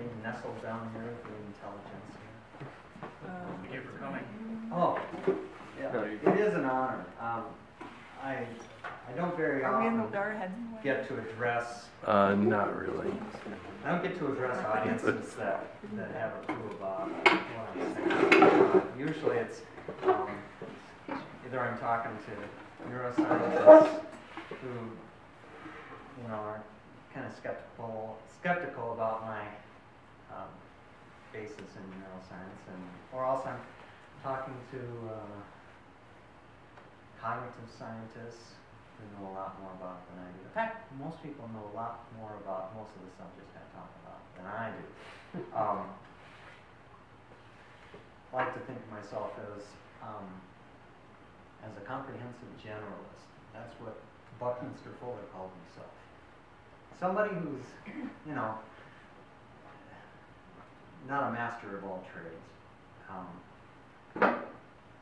being nestled down here with the intelligence here. Thank you for coming. Oh, yeah, it is an honor. I don't very often get to address. Not really. I don't get to address audiences that have a clue about what I'm saying. Usually it's either I'm talking to neuroscientists who, you know, are kind of skeptical about my basis in neuroscience, or else I'm talking to cognitive scientists who know a lot more about it than I do. In fact, most people know a lot more about most of the subjects I talk about than I do. I like to think of myself as a comprehensive generalist. That's what Buckminster Fuller called himself. Somebody who's, you know, not a master of all trades,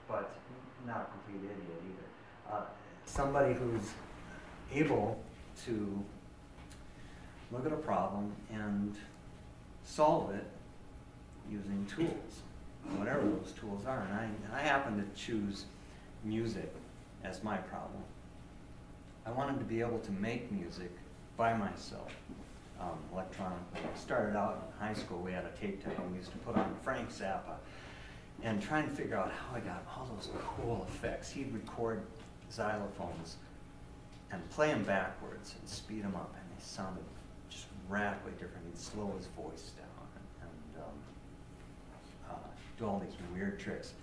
but not a complete idiot either. Somebody who's able to look at a problem and solve it using tools, whatever those tools are. And I happen to choose music as my problem. I wanted to be able to make music by myself, electronically. I started out in high school. We had a tape deck and we used to put on Frank Zappa and try and figure out how I got all those cool effects. He'd record xylophones and play them backwards and speed them up, and they sounded just radically different. He'd slow his voice down and do all these weird tricks.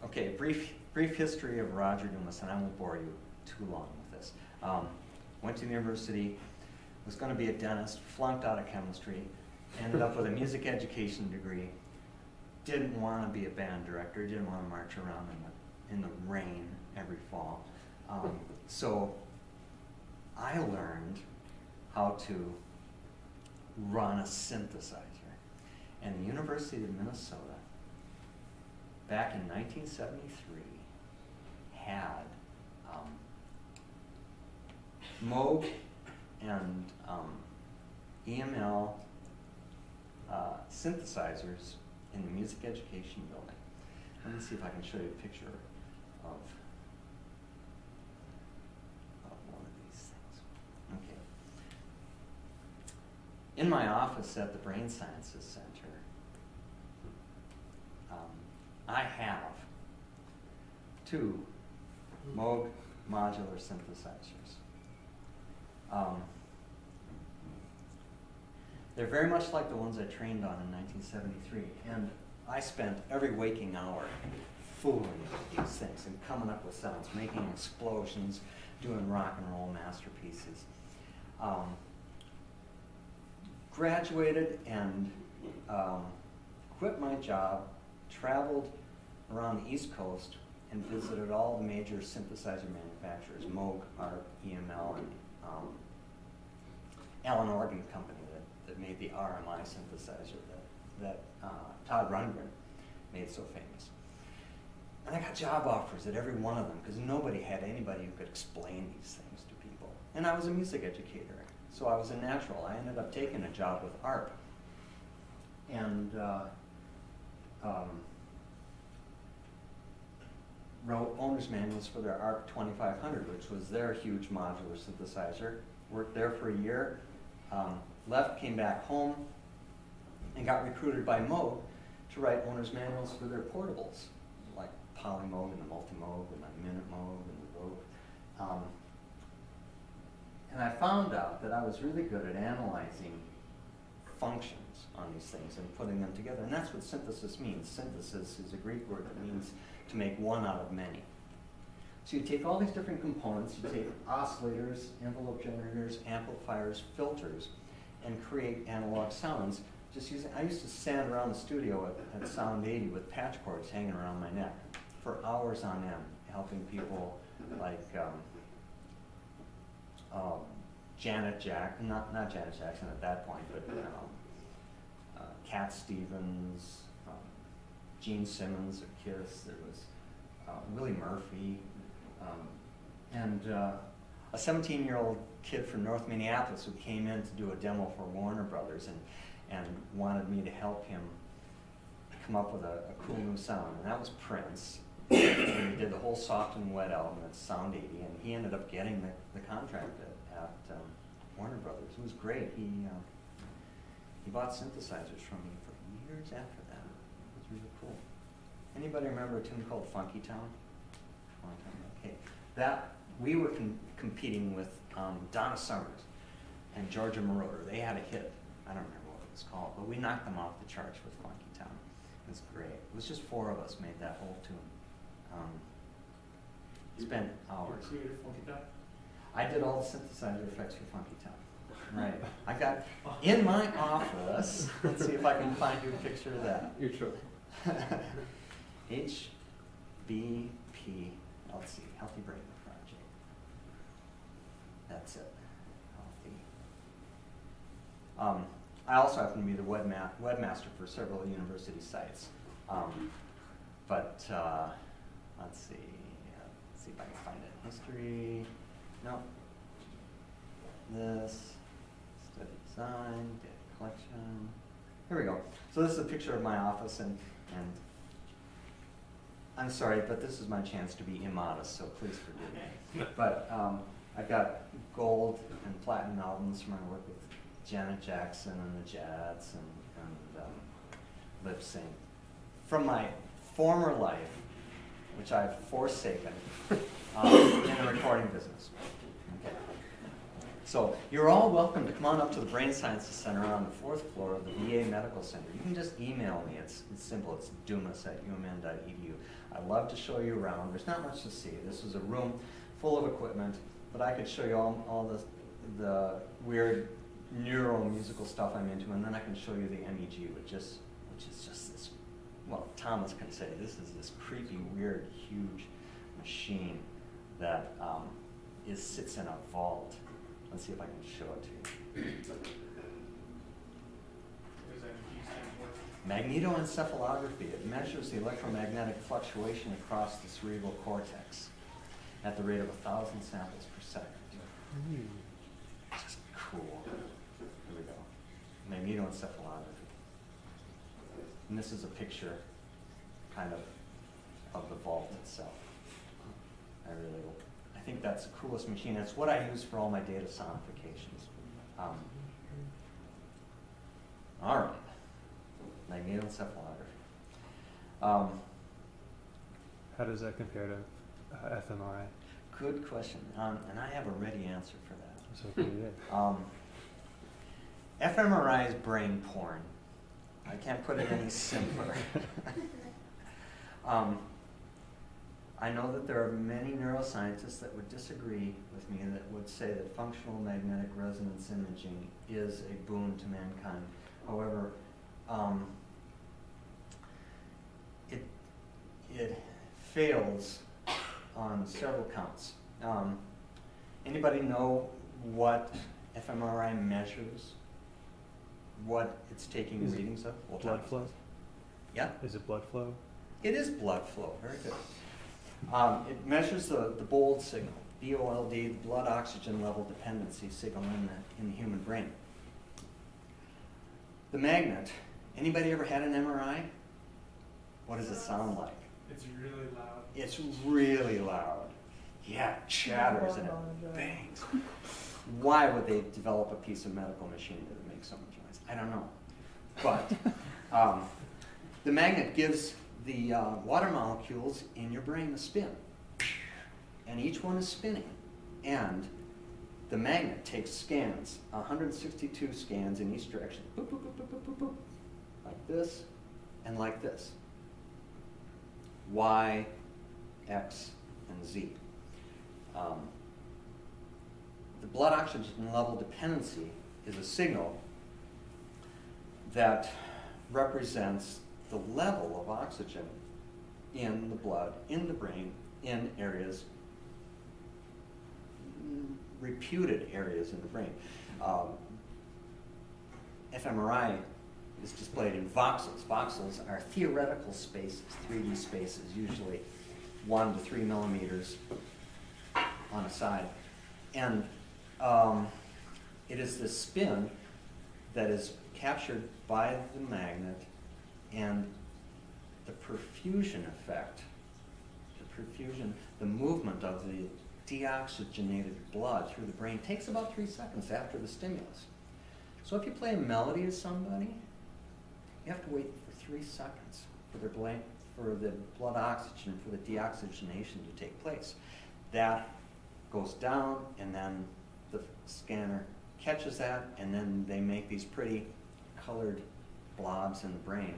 Okay, brief history of Roger Dumas, and I won't bore you too long with this. Went to the university, was going to be a dentist, flunked out of chemistry, ended up with a music education degree, didn't want to be a band director, didn't want to march around in the rain every fall. So I learned how to run a synthesizer. And the University of Minnesota, back in 1973, had Moog and EML synthesizers in the music education building. Let me see if I can show you a picture of one of these things. Okay. In my office at the Brain Sciences Center, I have two Moog modular synthesizers. They're very much like the ones I trained on in 1973, and I spent every waking hour fooling with these things and coming up with sounds, making explosions, doing rock and roll masterpieces. Graduated and quit my job, traveled around the East Coast and visited all the major synthesizer manufacturers, Moog, ARP, EML, and Allen Organ Company that made the RMI synthesizer that Todd Rundgren made so famous. And I got job offers at every one of them because nobody had anybody who could explain these things to people. And I was a music educator, so I was a natural. I ended up taking a job with ARP. And wrote owner's manuals for their ARP 2500, which was their huge modular synthesizer. Worked there for a year, left, came back home, and got recruited by Moog to write owner's manuals for their portables, like Polymoog and the Multimoog and the Minute Moog and the Vogue. And I found out that I was really good at analyzing functions on these things and putting them together. And that's what synthesis means. Synthesis is a Greek word that means to make one out of many. So you take all these different components, you take oscillators, envelope generators, amplifiers, filters, and create analog sounds. Just using, I used to stand around the studio at Sound 80 with patch cords hanging around my neck for hours on end, helping people like Janet Jackson, not Janet Jackson at that point, but Cat Stevens, Gene Simmons of KISS, there was Willie Murphy, and a 17-year-old kid from North Minneapolis who came in to do a demo for Warner Brothers and wanted me to help him come up with a cool new sound, and that was Prince. And he did the whole Soft and Wet album at Sound 80, and he ended up getting the contract at Warner Brothers. It was great. He bought synthesizers from me for years after that. It was really cool. Anybody remember a tune called Funky Town? Long time ago. Okay. That we were competing with Donna Summers and Georgia Moroder. They had a hit. I don't remember what it was called, but we knocked them off the charts with Funky Town. It was great. It was just 4 of us made that whole tune. Spent hours. You created Funky Town? I did all the synthesizer effects for Funky Town. Right. I got in my office. Let's see if I can find you a picture of that. You're true. HBPLC, Healthy Brain Project. That's it. Healthy. I also happen to be the webmaster for several university sites. Let's see. Let's see if I can find it. History. No. This. Study design. Data collection. Here we go. So this is a picture of my office, and I'm sorry, but this is my chance to be immodest, so please forgive me. But I've got gold and platinum albums from my work with Janet Jackson and the Jets and lip sync. From my former life, which I've forsaken, in the recording business. Okay. So you're all welcome to come on up to the Brain Sciences Center on the 4th floor of the VA Medical Center. You can just email me. It's simple. It's dumas@umn.edu. I'd love to show you around. There's not much to see. This is a room full of equipment, but I could show you all the weird neuromusical stuff I'm into, and then I can show you the MEG, which is just this, well, Thomas can say, this is this creepy, weird, huge machine that sits in a vault. Let's see if I can show it to you. Magnetoencephalography. It measures the electromagnetic fluctuation across the cerebral cortex at the rate of 1,000 samples per second. It's just cool. Here we go. Magnetoencephalography. And this is a picture, kind of the vault itself. I think that's the coolest machine. It's what I use for all my data sonifications. All right. Magnetoencephalography. How does that compare to fMRI? Good question, and I have a ready answer for that. So pretty good. fMRI is brain porn. I can't put it any simpler. I know that there are many neuroscientists that would disagree with me, that would say that functional magnetic resonance imaging is a boon to mankind. However, it fails on several counts. Anybody know what fMRI measures? What it's taking readings of? Well, blood flow? Yeah? Is it blood flow? It is blood flow. Very good. It measures the BOLD signal, BOLD, the blood oxygen level dependency signal in the human brain. The magnet. Anybody ever had an MRI? What does it sound like? It's really loud. It's really loud. Yeah, it chatters and it bangs. Why would they develop a piece of medical machinery that makes so much noise? I don't know. But the magnet gives the water molecules in your brain a spin. And each one is spinning. And the magnet takes scans, 162 scans in each direction. Boop, boop, boop, boop, boop, boop, boop. Like this and like this. Y, X, and Z. The blood oxygen level dependency is a signal that represents the level of oxygen in the blood, in the brain, in areas, reputed areas in the brain. fMRI is displayed in voxels. Voxels are theoretical spaces, 3D spaces, usually 1 to 3 millimeters on a side. And it is the spin that is captured by the magnet, and the perfusion effect, the movement of the deoxygenated blood through the brain takes about 3 seconds after the stimulus. So if you play a melody to somebody, you have to wait for 3 seconds for the blood oxygen, for the deoxygenation to take place. That goes down, and then the scanner catches that, and then they make these pretty colored blobs in the brain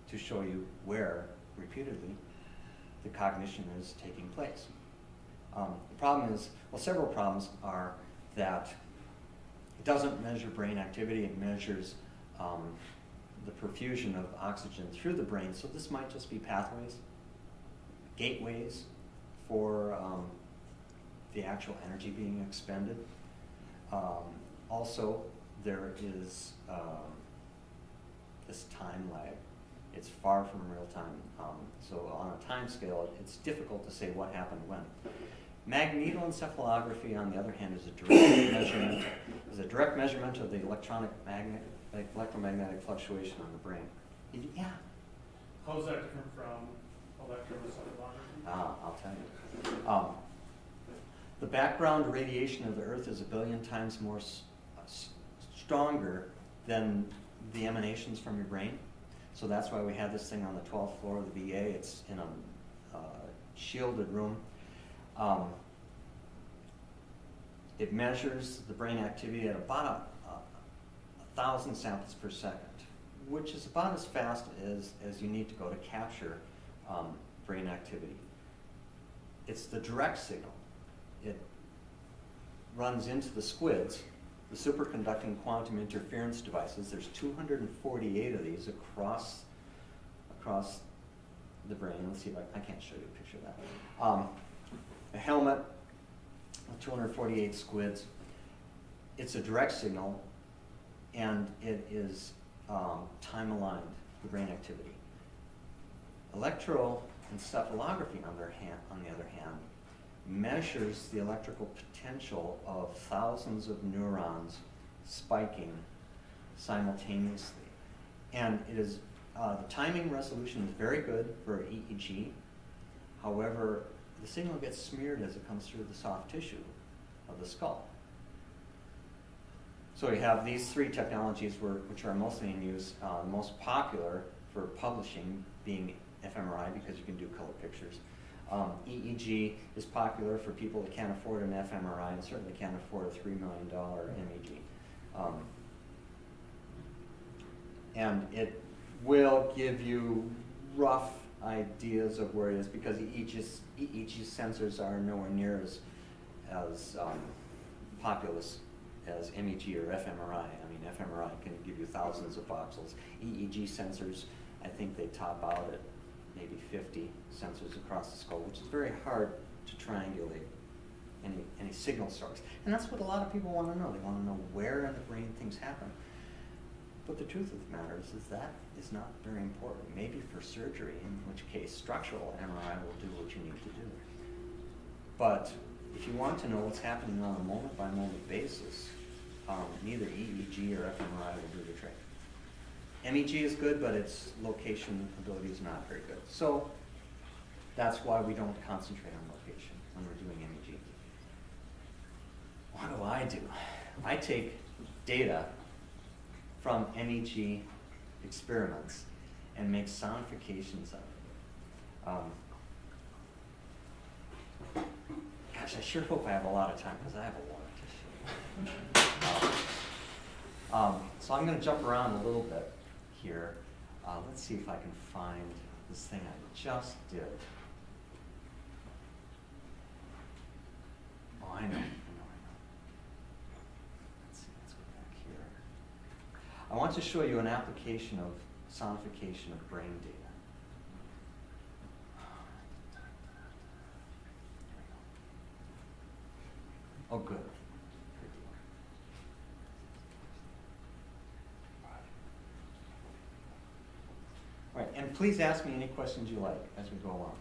to show you where, repeatedly, the cognition is taking place. The problem is, well, several problems are that it doesn't measure brain activity, it measures the perfusion of oxygen through the brain, so this might just be pathways, gateways for the actual energy being expended. Also, there is this time lag. It's far from real time. So on a time scale, it's difficult to say what happened when. Magnetoencephalography, on the other hand, is a direct measurement of the electromagnetic fluctuation on the brain. Yeah. How is that different from electroencephalography? I'll tell you. The background radiation of the Earth is 1 billion times more stronger than the emanations from your brain. So that's why we have this thing on the 12th floor of the VA. It's in a shielded room. It measures the brain activity at about 1,000 samples per second, which is about as fast as you need to go to capture brain activity. It's the direct signal. It runs into the squids, the superconducting quantum interference devices. There's 248 of these across the brain. Let's see if I can't show you a picture of that. A helmet with 248 squids. It's a direct signal, and it is time-aligned, the brain activity. Electroencephalography, on the other hand, measures the electrical potential of thousands of neurons spiking simultaneously. And it is, the timing resolution is very good for EEG. However, the signal gets smeared as it comes through the soft tissue of the skull. So we have these 3 technologies which are mostly in use, most popular for publishing being fMRI, because you can do color pictures. EEG is popular for people that can't afford an fMRI and certainly can't afford a $3 million MEG. And it will give you rough ideas of where it is, because EEG sensors are nowhere near as populous as MEG or fMRI. I mean, fMRI can give you thousands of voxels. EEG sensors, I think they top out at maybe 50 sensors across the skull, which is very hard to triangulate any signal source. And that's what a lot of people want to know. They want to know where in the brain things happen. But the truth of the matter is that is not very important. Maybe for surgery, in which case structural MRI will do what you need to do. But if you want to know what's happening on a moment-by-moment basis, neither EEG or fMRI will do the trick. MEG is good, but its location ability is not very good. So that's why we don't concentrate on location when we're doing MEG. What do? I take data from MEG experiments and make sonifications of it. Gosh, I sure hope I have a lot of time, because I have a lot to show. So I'm going to jump around a little bit here. Let's see if I can find this thing I just did. Oh, I know. Let's go back here. I want to show you an application of sonification of brain data. Oh, good. All right, and please ask me any questions you like as we go along.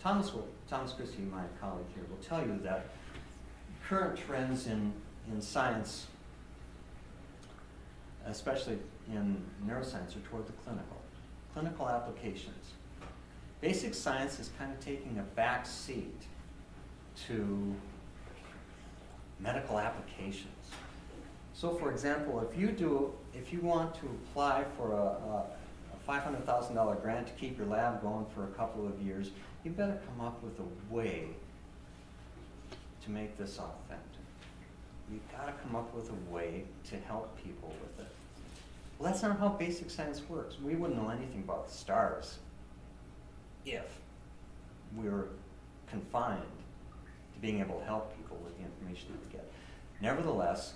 Thomas Christie, my colleague here, will tell you that current trends in science, especially in neuroscience, are toward the clinical applications. Basic science is kind of taking a back seat to medical applications. So, for example, if you want to apply for a $500,000 grant to keep your lab going for a couple of years, you better come up with a way to make this authentic. You've got to come up with a way to help people with it. Well, that's not how basic science works. We wouldn't know anything about the stars if we were confined to being able to help people with the information that we get. Nevertheless,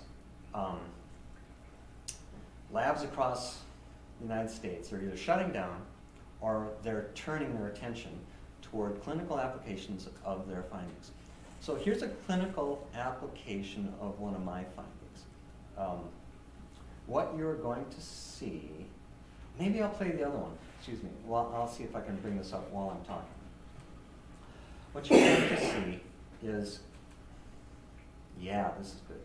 labs across the United States are either shutting down or they're turning their attention toward clinical applications of their findings. So here's a clinical application of one of my findings. What you're going to see, maybe I'll play the other one, excuse me. Well, I'll see if I can bring this up while I'm talking. What you're going to see is, yeah, this is good.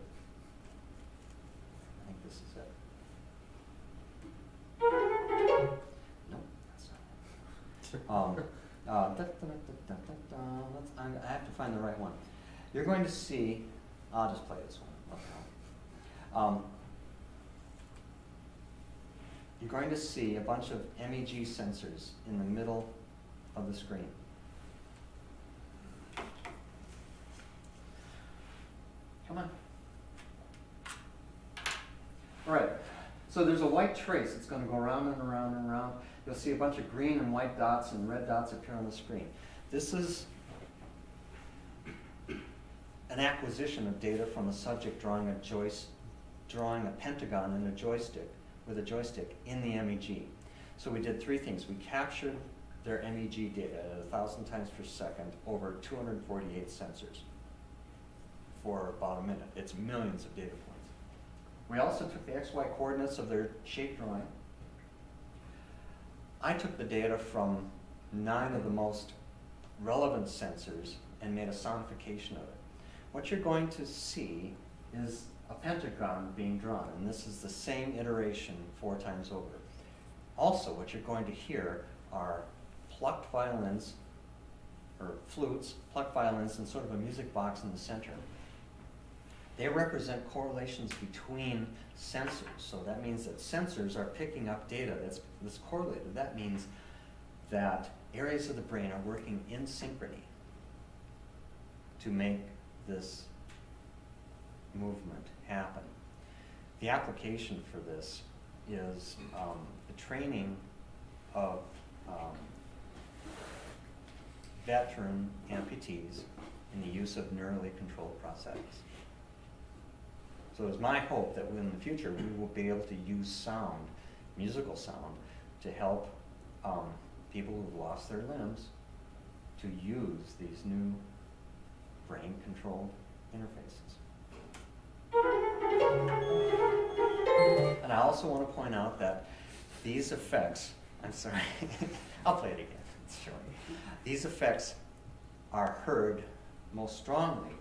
I think this is it. Nope, that's not it. I have to find the right one. You're going to see, I'll just play this one. Okay. You're going to see a bunch of MEG sensors in the middle of the screen. Come on. All right, so there's a white trace. It's going to go around and around and around. You'll see a bunch of green and white dots and red dots appear on the screen. This is an acquisition of data from a subject drawing a pentagon and a joystick with a joystick in the MEG. So we did three things. We captured their MEG data at 1,000 times per second over 248 sensors for about a minute. It's millions of data points. We also took the XY coordinates of their shape drawing. I took the data from 9 of the most relevant sensors and made a sonification of it. What you're going to see is a pentagon being drawn, and this is the same iteration 4 times over. Also, what you're going to hear are plucked violins, or flutes, plucked violins, and sort of a music box in the center. They represent correlations between sensors. So that means that sensors are picking up data that's correlated. That means that areas of the brain are working in synchrony to make this movement happen. The application for this is the training of veteran amputees in the use of neurally controlled prosthetics. So it's my hope that in the future we will be able to use sound, musical sound, to help people who've lost their limbs to use these new brain-controlled interfaces. And I also want to point out that these effects, I'm sorry, I'll play it again, it's showing. These effects are heard most strongly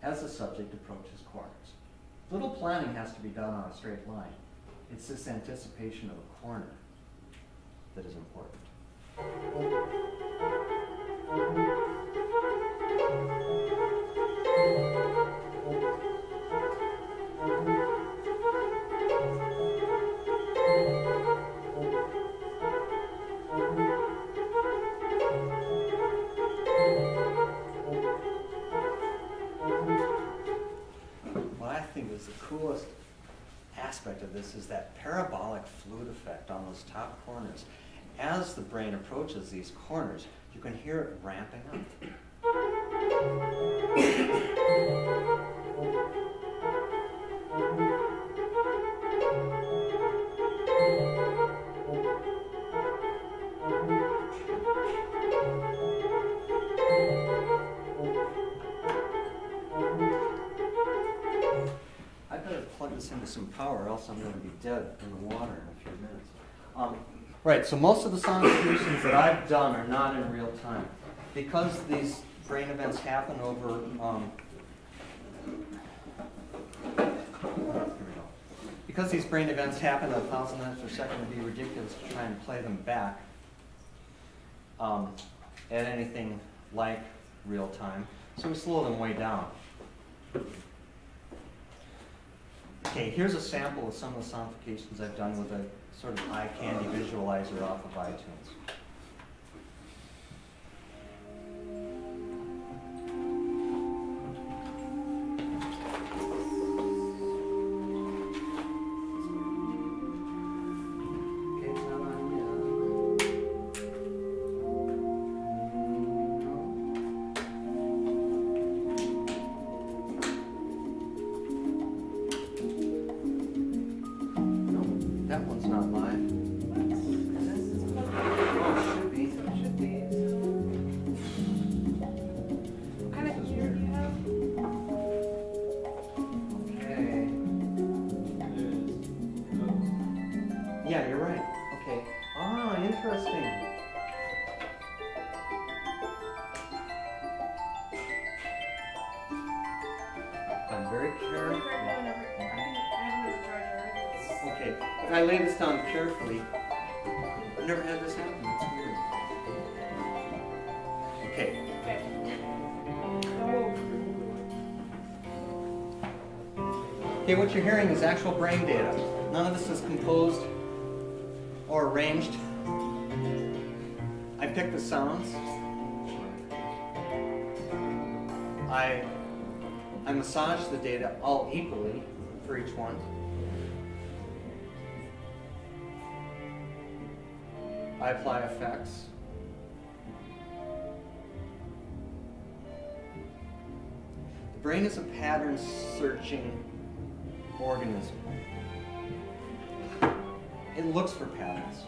as the subject approaches corners. Little planning has to be done on a straight line. It's this anticipation of a corner that is important. The coolest aspect of this is that parabolic flute effect on those top corners. As the brain approaches these corners, you can hear it ramping up. Into some power, or else I'm going to be dead in the water in a few minutes. Right, so most of the sonifications that I've done are not in real time. because these brain events happen over, here we go. Because these brain events happen at 1,000 minutes per second, it'd be ridiculous to try and play them back at anything like real time. So we slow them way down. Okay, here's a sample of some of the sonifications I've done with a sort of eye candy visualizer off of iTunes. That one's not live. Oh, it should be. It should be. What kind of computer do you have? Okay. Yeah, you're right. Okay. Ah, interesting. I'm very careful. Okay, if I lay this down carefully, I've never had this happen. That's weird. Okay. Okay, what you're hearing is actual brain data. None of this is composed or arranged. I pick the sounds. I massage the data all equally for each one. I apply effects. The brain is a pattern-searching organism. It looks for patterns.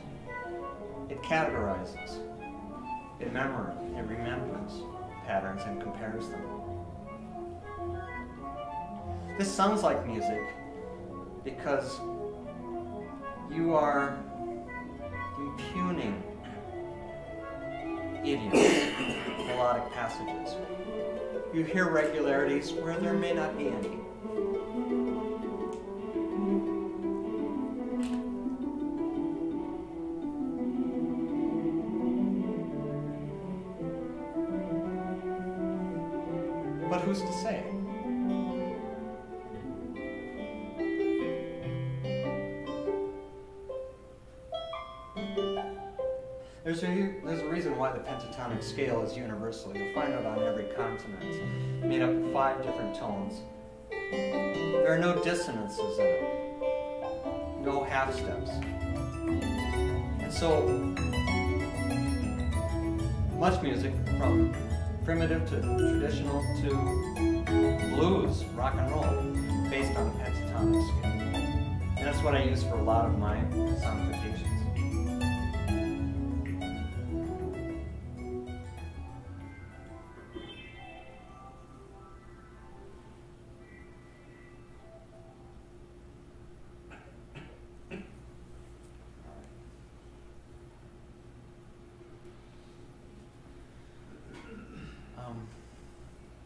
It categorizes. It remembers patterns and compares them. This sounds like music because you are impugning idioms, melodic passages. You hear regularities where there may not be any. But who's to say? There's a reason why the pentatonic scale is universal. You'll find it on every consonant. It's made up of 5 different tones. There are no dissonances in it, no half steps. And so, much music, from primitive to traditional to blues, rock and roll, based on the pentatonic scale. And that's what I use for a lot of my sonifications.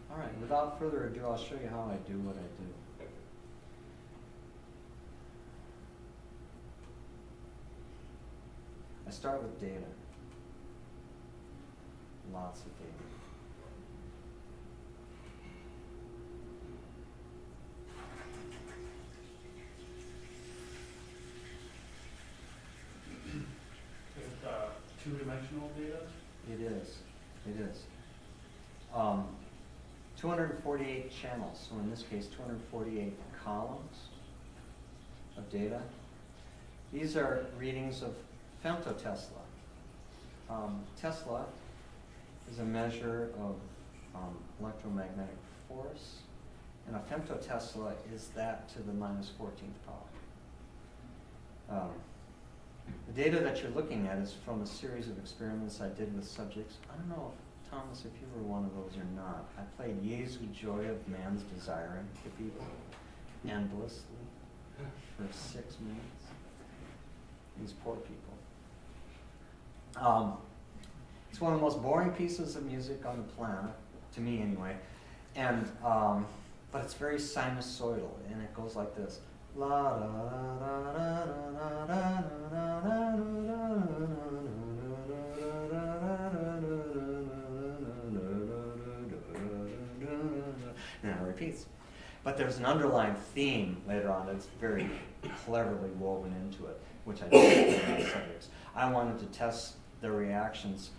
All right, without further ado, I'll show you how I do what I do. I start with data. Lots of data. Is it two-dimensional data? It is. It is. 248 channels, so in this case 248 columns of data. These are readings of femtotesla. Tesla is a measure of electromagnetic force, and a femtotesla is that to the -14th power. The data that you're looking at is from a series of experiments I did with subjects. I don't know, Thomas, if you were one of those or not. I played Jesu joy of man's desiring to people endlessly for 6 minutes. These poor people. It's one of the most boring pieces of music on the planet, to me anyway. And but it's very sinusoidal, and it goes like this. La da da da da da da and it repeats. But there's an underlying theme later on that's very cleverly woven into it, which I did in my subjects. I wanted to test their reactions,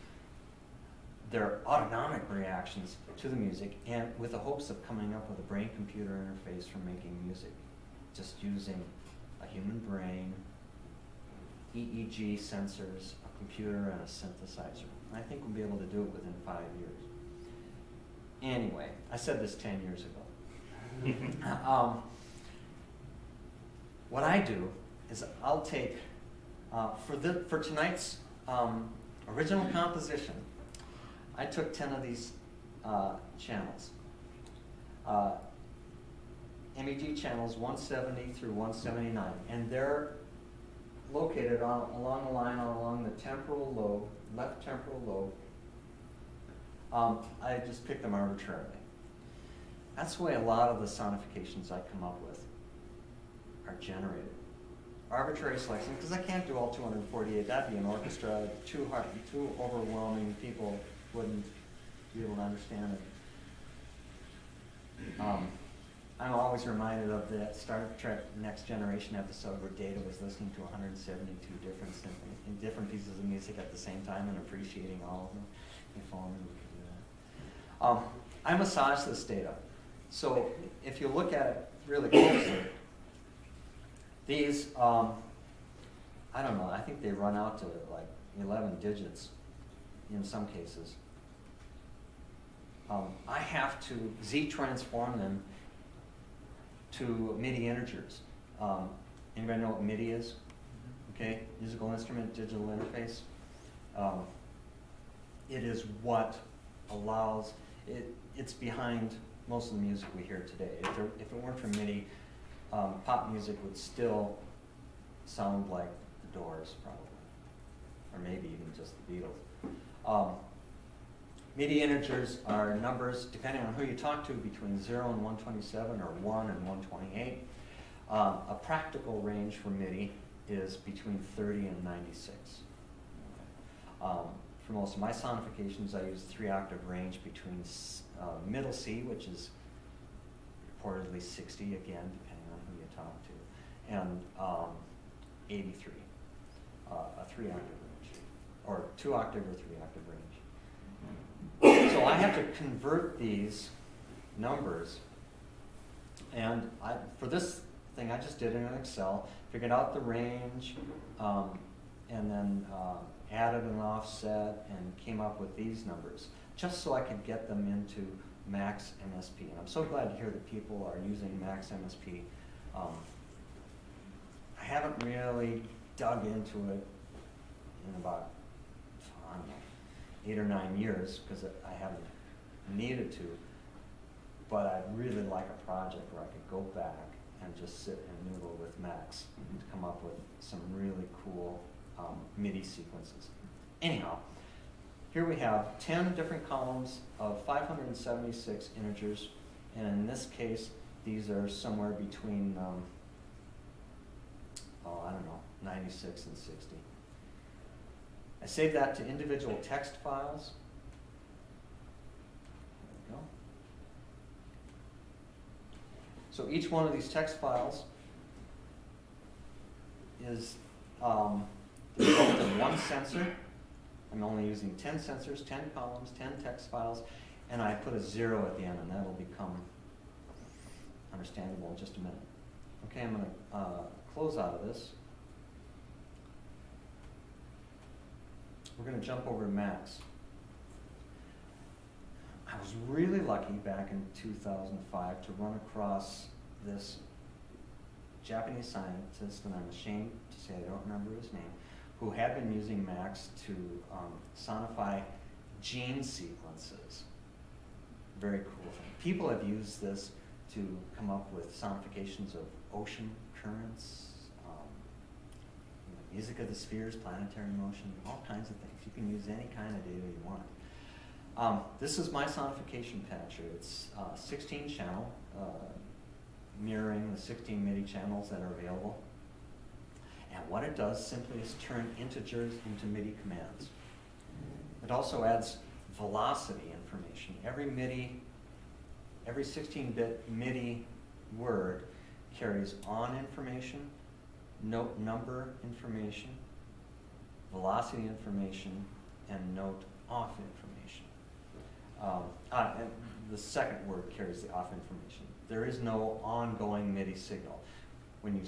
their autonomic reactions to the music, and with the hopes of coming up with a brain-computer interface for making music, just using a human brain, EEG sensors, a computer, and a synthesizer. I think we'll be able to do it within 5 years. Anyway, I said this 10 years ago. What I do is I'll take, for tonight's original composition, I took 10 of these channels. MEG channels 170 through 179, and they're located along the line along the temporal lobe, left temporal lobe. I just picked them arbitrarily. That's the way a lot of the sonifications I come up with are generated. Arbitrary selection, because I can't do all 248. That'd be an orchestra, too hard, too overwhelming. People wouldn't be able to understand it. I'm always reminded of that Star Trek Next Generation episode where Data was listening to 172 different pieces of music at the same time and appreciating all of them. If only we could do that. I massage this data. So if you look at it really closely, these, I don't know, I think they run out to like 11 digits in some cases. I have to Z-transform them to MIDI integers. Anybody know what MIDI is? Okay, musical instrument digital interface. It is what allows, it's behind most of the music we hear today. If it weren't for MIDI, pop music would still sound like the Doors, probably, or maybe even just the Beatles. MIDI integers are numbers, depending on who you talk to, between 0 and 127 or 1 and 128. A practical range for MIDI is between 30 and 96. For most of my sonifications, I use 3-octave range between middle C, which is reportedly 60, again, depending on who you talk to, and 83, a 3-octave range, or 2-octave or 3-octave range. So I have to convert these numbers, and for this thing I just did it in Excel, figured out the range, and then added an offset and came up with these numbers, just so I could get them into Max MSP. And I'm so glad to hear that people are using Max MSP. I haven't really dug into it in about, I don't know, 8 or 9 years, because I haven't needed to, but I'd really like a project where I could go back and just sit and noodle with Max to come up with some really cool MIDI sequences. Anyhow, here we have 10 different columns of 576 integers, and in this case, these are somewhere between, I don't know, 96 and 60. I saved that to individual text files. There we go. So each one of these text files is the result of one sensor. I'm only using 10 sensors, 10 columns, 10 text files, and I put a 0 at the end, and that'll become understandable in just a minute. Okay, I'm going to close out of this. We're going to jump over to Max. I was really lucky back in 2005 to run across this Japanese scientist, and I'm ashamed to say I don't remember his name, who had been using Max to sonify gene sequences. Very cool thing. People have used this to come up with sonifications of ocean currents, music of the spheres, planetary motion, all kinds of things. You can use any kind of data you want. This is my sonification patcher. It's 16 channel, mirroring the 16 MIDI channels that are available. And what it does simply is turn integers into MIDI commands. It also adds velocity information. Every 16-bit MIDI word carries on information, note number information, velocity information, and note off information. And the second word carries the off information. There is no ongoing MIDI signal. When you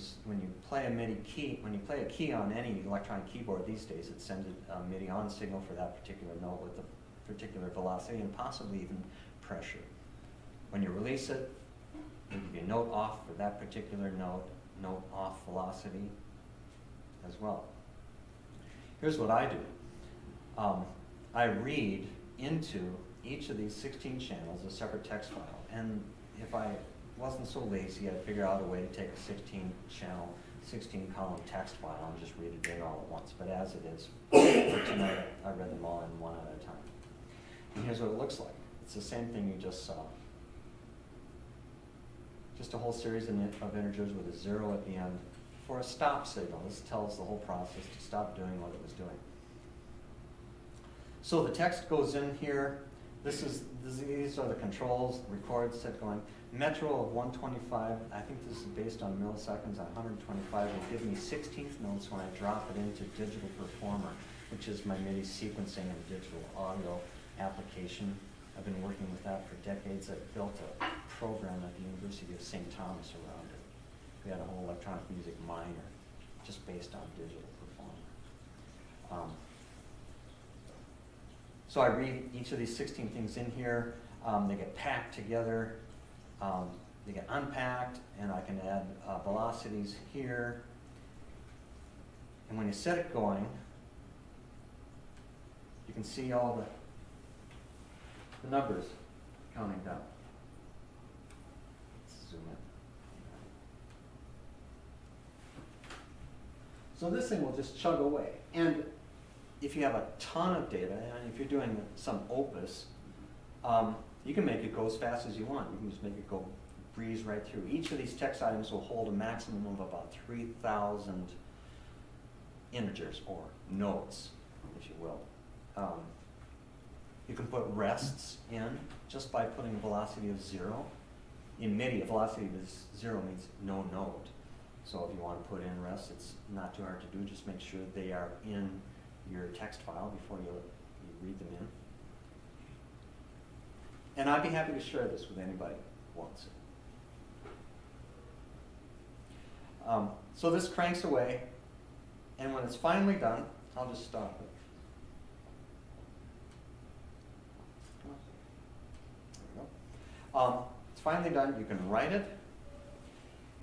play a MIDI key, when you play a key on any electronic keyboard these days, it sends a MIDI on signal for that particular note with a particular velocity and possibly even pressure. When you release it, it'll give you a note off for that particular note, note off velocity as well. Here's what I do. I read into each of these 16 channels a separate text file, and if I wasn't so lazy, I'd figure out a way to take a 16-channel, 16-column text file and just read it in all at once. But as it is, for tonight, I read them all in one at a time. And here's what it looks like. It's the same thing you just saw. Just a whole series of integers with a 0 at the end for a stop signal. This tells the whole process to stop doing what it was doing. So the text goes in here. These are the controls, record, set going. Metro of 125, I think this is based on milliseconds. 125 will give me 16th notes when I drop it into Digital Performer, which is my MIDI sequencing and digital audio application. I've been working with that for decades. I built a program at the University of St. Thomas around it. We had a whole electronic music minor just based on Digital Performer. So I read each of these 16 things in here. They get packed together. They get unpacked, and I can add velocities here. And when you set it going, you can see all the numbers counting down. Let's zoom in. So this thing will just chug away. And if you have a ton of data, and if you're doing some opus, you can make it go as fast as you want. You can just make it go breeze right through. Each of these text items will hold a maximum of about 3,000 integers, or notes, if you will. You can put rests in just by putting a velocity of 0. In MIDI, a velocity of 0 means no note. So if you want to put in rests, it's not too hard to do. Just make sure they are in your text file before you read them in. And I'd be happy to share this with anybody who wants it. So this cranks away, and when it's finally done, I'll just stop it. There we go. It's finally done. You can write it,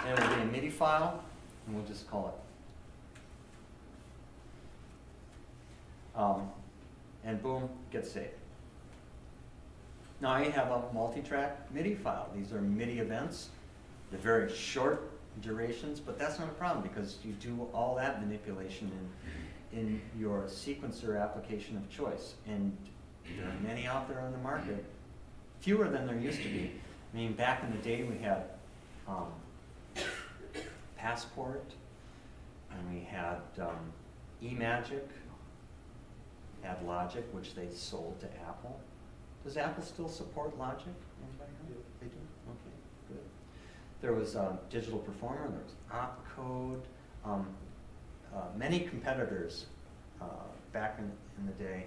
and it'll be a MIDI file, and we'll just call it. And boom, gets saved. Now I have a multi-track MIDI file. These are MIDI events. They're very short durations, but that's not a problem because you do all that manipulation in your sequencer application of choice. And there are many out there on the market, fewer than there used to be. I mean, back in the day we had Passport, and we had eMagic, had Logic, which they sold to Apple. Does Apple still support Logic? Anybody know? Yeah. They do? Okay, good. There was Digital Performer, there was Opcode, many competitors back in the day.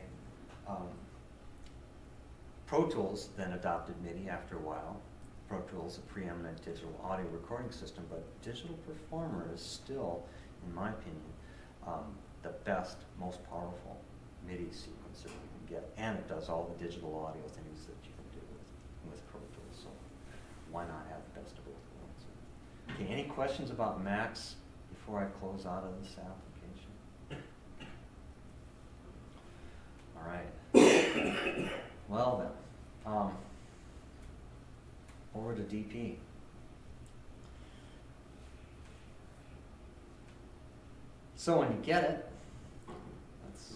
Pro Tools then adopted MIDI after a while. Pro Tools, a preeminent digital audio recording system, but Digital Performer is still, in my opinion, the best, most powerful MIDI sequencer you can get, and it does all the digital audio things that you can do with Pro Tools, so why not have the best of both worlds? Okay, any questions about Macs before I close out of this application? All right. Well then, over to DP. So when you get it, let's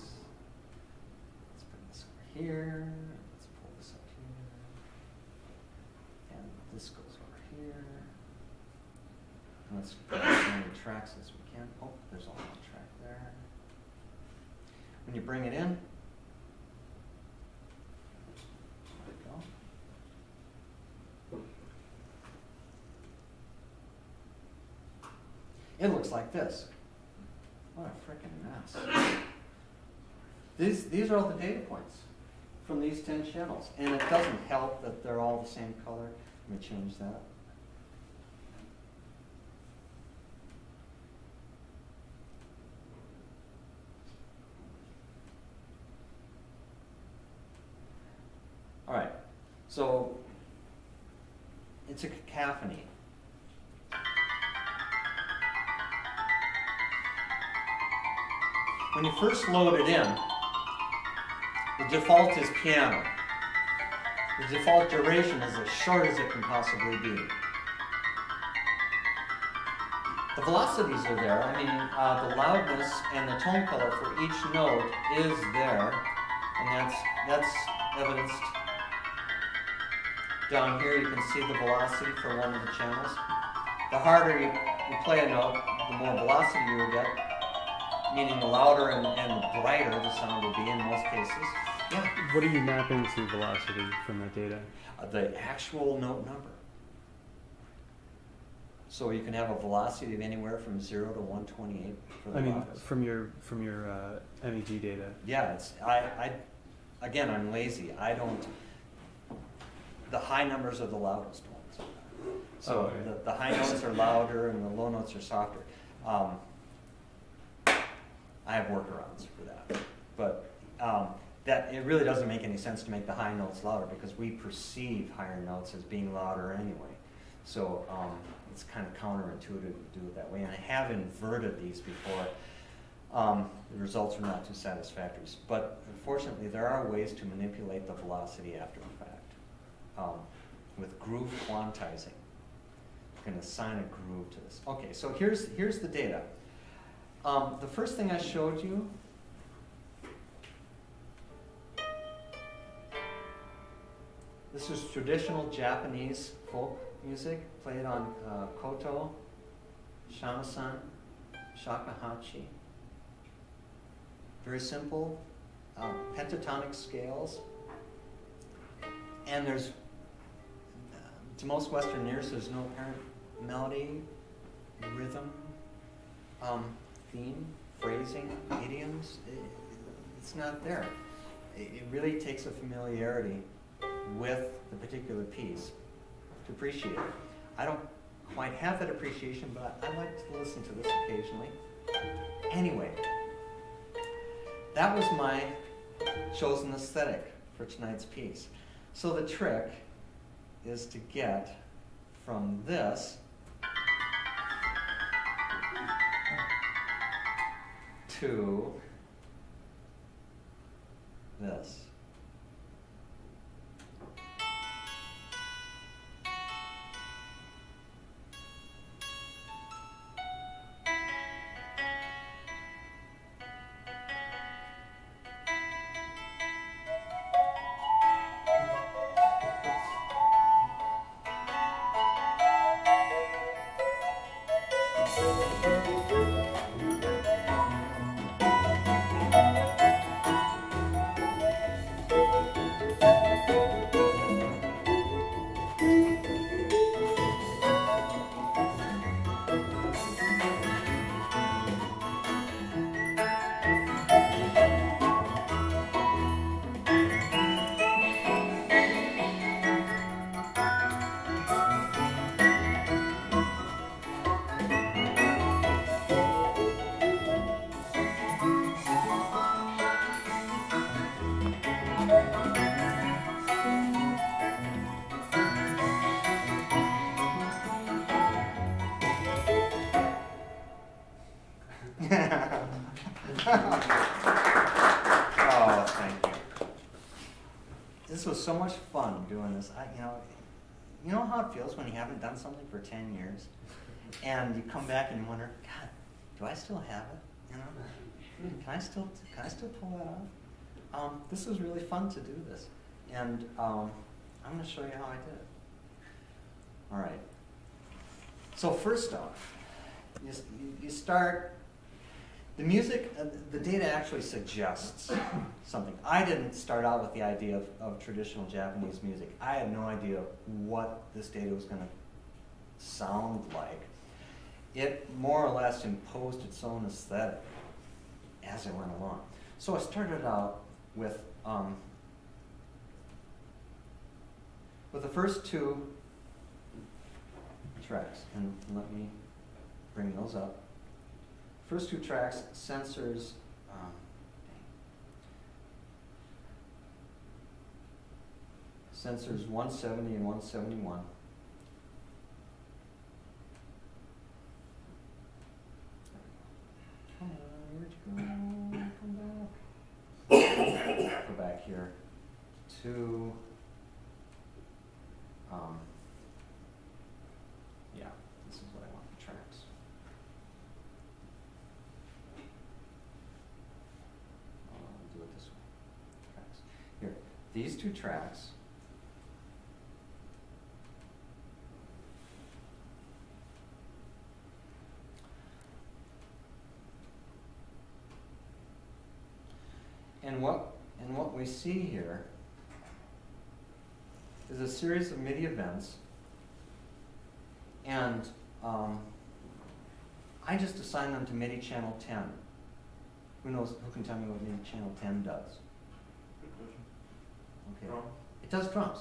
put this over here. Let's pull this up here. And this goes over here. And let's put as many tracks as we can. Oh, there's only one track there. When you bring it in, there we go. It looks like this. What a freaking mess. These are all the data points from these 10 channels. And it doesn't help that they're all the same color. Let me change that. All right, so it's a cacophony. When you first load it in, the default is piano. The default duration is as short as it can possibly be. The velocities are there. I mean, the loudness and the tone color for each note is there, and that's evidenced down here. You can see the velocity for one of the channels. The harder you play a note, the more velocity you will get, meaning the louder and brighter the sound will be in most cases. Yeah. What are you mapping to velocity from that data? The actual note number. So you can have a velocity of anywhere from 0 to 128 for the loudest. from your MEG data. Yeah, again, I'm lazy. I don't. The high numbers are the loudest ones. So the high notes are louder and the low notes are softer. I have workarounds for that, but that it really doesn't make any sense to make the high notes louder because we perceive higher notes as being louder anyway. So it's kind of counterintuitive to do it that way. And I have inverted these before. The results are not too satisfactory. But unfortunately, there are ways to manipulate the velocity after the fact with groove quantizing. You can assign a groove to this. Okay, so here's the data. The first thing I showed you this is traditional Japanese folk music played on koto, shamisen, shakuhachi. Very simple, pentatonic scales. And there's, to most Western ears, there's no apparent melody, rhythm, theme, phrasing, idioms. It's not there. It really takes a familiarity with the particular piece to appreciate it. I don't quite have that appreciation, but I like to listen to this occasionally. Anyway, that was my chosen aesthetic for tonight's piece. So the trick is to get from this to this. Oh, thank you. This was so much fun doing this. You know how it feels when you haven't done something for 10 years, and you come back and you wonder, God, do I still have it? You know, can I still pull that off? This was really fun to do this, and I'm going to show you how I did it. All right. So first off, you start. The music, the data actually suggests something. I didn't start out with the idea of traditional Japanese music. I had no idea what this data was going to sound like. It more or less imposed its own aesthetic as it went along. So I started out with the first two tracks, and let me bring those up. First two tracks, sensors, sensors 170 and 171. Come on, where'd you go? Come back. Go back here to, yeah, this is what I want the tracks. Do it this way. Tracks. Here, these two tracks. And what we see here is a series of MIDI events, and I just assign them to MIDI channel 10. Who can tell me what MIDI channel 10 does? Good question. Okay. Drum. It does drums.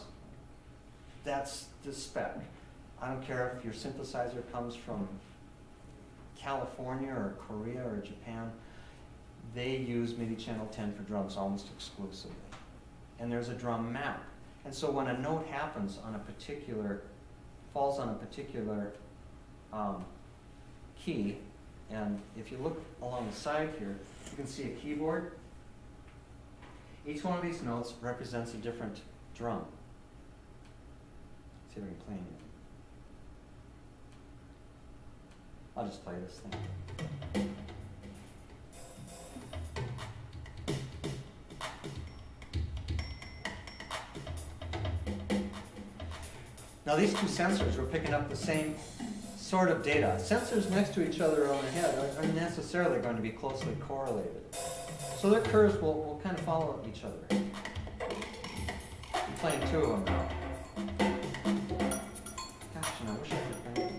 That's the spec. I don't care if your synthesizer comes from California or Korea or Japan. They use MIDI channel 10 for drums almost exclusively. And there's a drum map. And so when a note happens on a particular, falls on a particular key, and if you look along the side here, you can see a keyboard. Each one of these notes represents a different drum. See if I can play it. I'll just play this thing. Now these two sensors were picking up the same sort of data. Sensors next to each other on the head are necessarily going to be closely correlated. So their curves will kind of follow each other. I'm playing two of them now. Gosh, I wish I could bring it.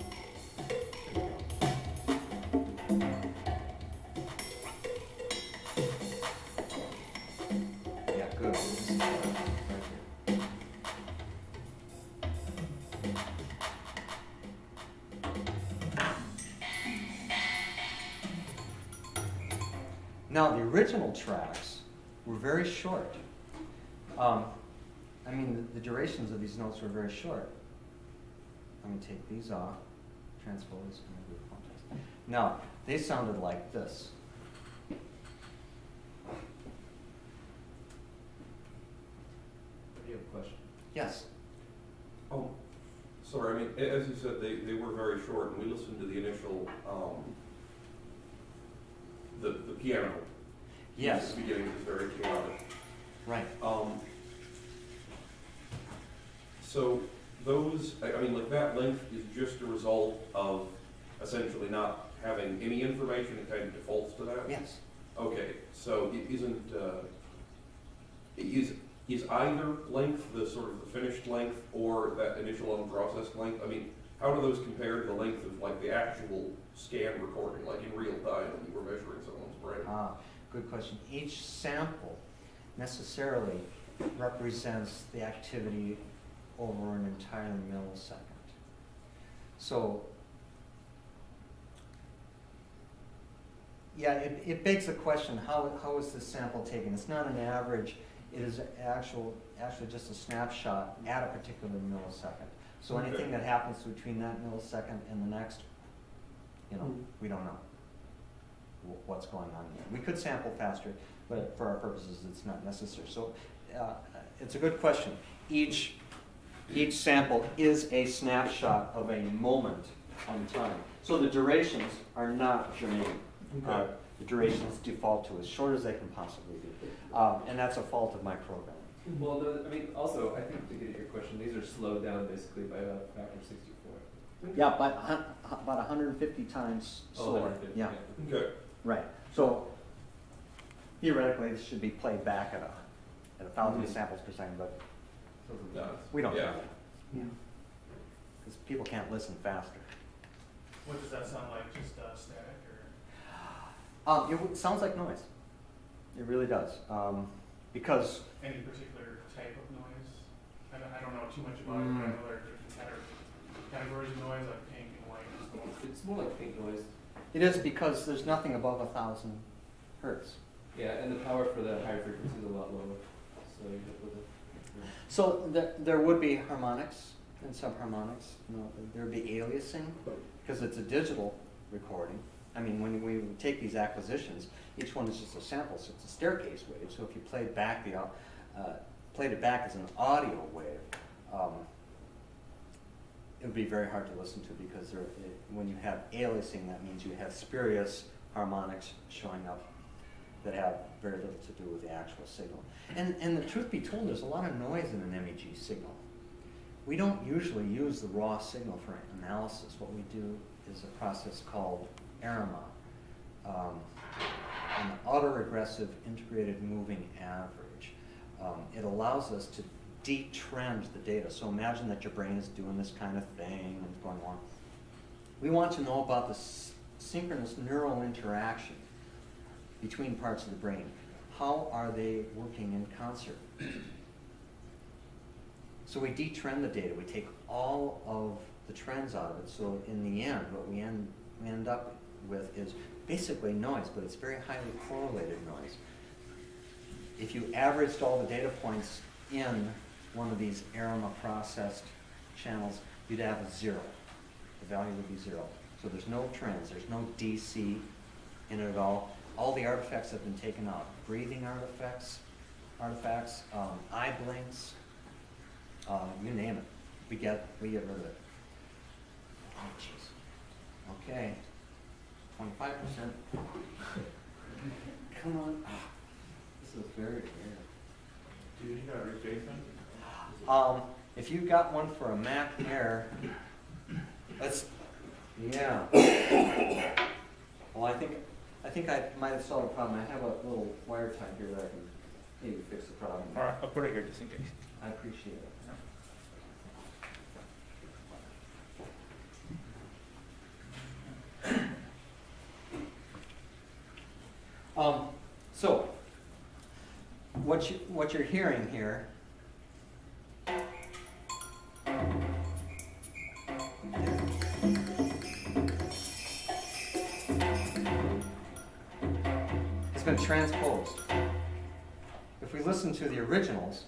Yeah, good. This is right here. Now, the original tracks were very short. I mean, the durations of these notes were very short. I'm going to take these off, transpose, and do the contrast. Now, they sounded like this. Do you have a question? Yes. Oh, sorry. I mean, as you said, they were very short, and we listened to the initial, the piano. Yes. At the beginning is very chaotic. Right. So those, I mean, like that length is just a result of essentially not having any information. It kind of defaults to that. Yes. Okay. So it isn't. Is either length the sort of the finished length or that initial unprocessed length? I mean, how do those compare to the length of like the actual scan recording, like in real time when you were measuring someone's brain? Good question. Each sample necessarily represents the activity over an entire millisecond. So, yeah, it begs the question, how is this sample taken? It's not an average, it is actually just a snapshot at a particular millisecond. So Okay. anything that happens between that millisecond and the next, we don't know what's going on here. We could sample faster, but for our purposes, it's not necessary. So it's a good question. Each sample is a snapshot of a moment in time. So the durations are not germane. Okay. The durations default to as short as they can possibly be. And that's a fault of my program. Well, no, I mean, also, I think to get at your question, these are slowed down basically by a factor of 64. Yeah, but about 150 times slower. 150, Yeah, Okay. right. So theoretically, this should be played back at 1,000 samples per second, but No. we don't do Yeah. that. Because people can't listen faster. What does that sound like, just static It sounds like noise. It really does. Because or any particular type of noise? I don't know too much about it, but I know there are different categories of noise, like pink and white and stuff. It's more like pink noise. it is because there's nothing above 1,000 hertz. Yeah, and the power for the higher frequency is a lot lower. So you get with it. So there would be harmonics and subharmonics. You know, there would be aliasing because it's a digital recording. I mean, when we take these acquisitions, each one is just a sample, so it's a staircase wave. So if you played it back as an audio wave, it would be very hard to listen to because when you have aliasing, that means you have spurious harmonics showing up that have very little to do with the actual signal. And the truth be told, there's a lot of noise in an MEG signal. We don't usually use the raw signal for analysis. What we do is a process called ARIMA, an autoregressive integrated moving average. It allows us to detrend the data. So imagine that your brain is doing this kind of thing and it's going on. We want to know about the synchronous neural interaction between parts of the brain. How are they working in concert? So we detrend the data. We take all of the trends out of it. So in the end, what we end up with is basically noise, but it's very highly correlated noise. If you averaged all the data points in one of these ARIMA processed channels, you'd have a 0. The value would be 0. So there's no trends. There's no DC in it at all. All the artifacts have been taken out. Breathing artifacts, eye blinks, you name it. We get rid of it. Oh, jeez. Okay. 25%. Come on. This is very weird. Do you got replacement? If you got one for a Mac Air, yeah. Well, I think I might have solved the problem. I have a little wire tie here that I can maybe fix the problem. All right, I'll put it here just in case. I appreciate it. So, what you're hearing here has been transposed. If we listen to the originals,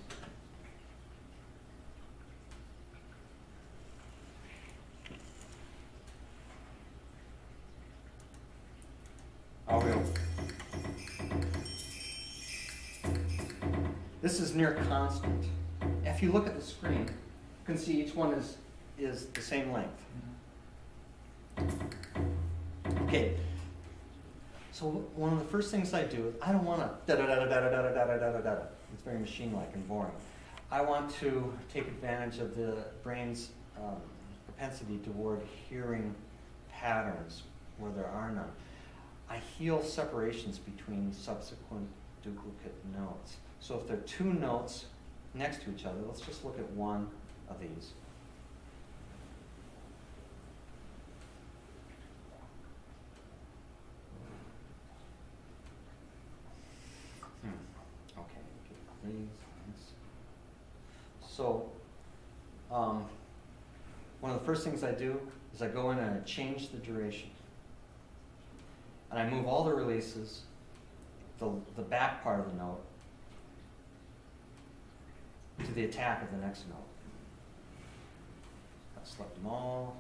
this is near constant. If you look at the screen, you can see each one is the same length. Okay. So one of the first things I do is I don't want to da-da-da-da-da-da-da-da-da-da-da. It's very machine-like and boring. I want to take advantage of the brain's propensity toward hearing patterns where there are none. I heal separations between subsequent duplicate notes. So if there are two notes next to each other, let's just look at one of these. Okay, please. So, one of the first things I do is I go in and I change the duration. And I move all the releases, the back part of the note, to the attack of the next note. I select them all,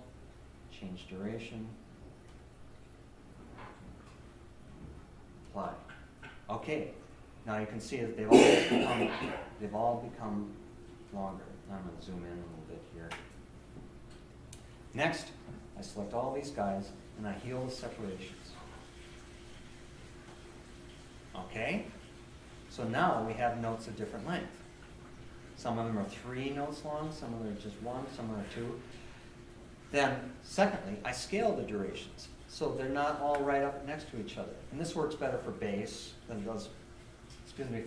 change duration, apply. Okay, now you can see that they've all become longer. I'm going to zoom in a little bit here. Next, I select all these guys and I heal the separations. Okay? So now we have notes of different length. Some of them are 3 notes long, some of them are just 1, some are 2. Then, secondly, I scale the durations, so they're not all right up next to each other. And this works better for bass than it does,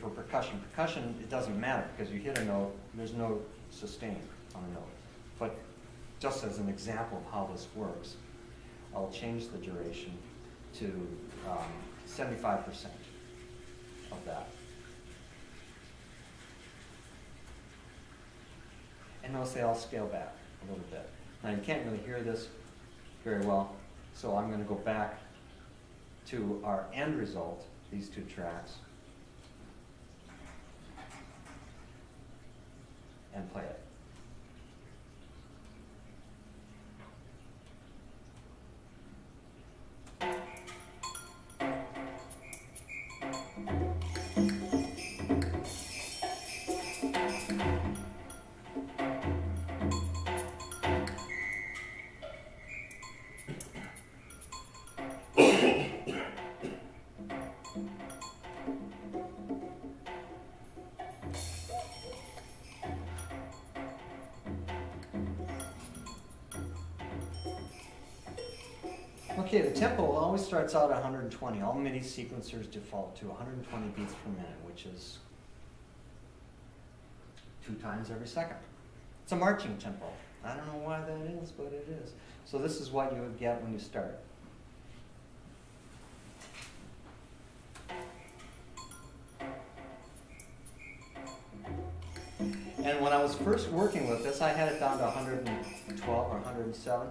for percussion. Percussion, it doesn't matter, because you hit a note, there's no sustain on a note. But just as an example of how this works, I'll change the duration to 75% of that. And notice they all scale back a little bit. Now you can't really hear this very well, so I'm going to go back to our end result, these 2 tracks, and play it. Okay, the tempo always starts out at 120. All MIDI sequencers default to 120 beats per minute, which is 2 times every second. It's a marching tempo. I don't know why that is, but it is. So this is what you would get when you start. And when I was first working with this, I had it down to 112 or 107.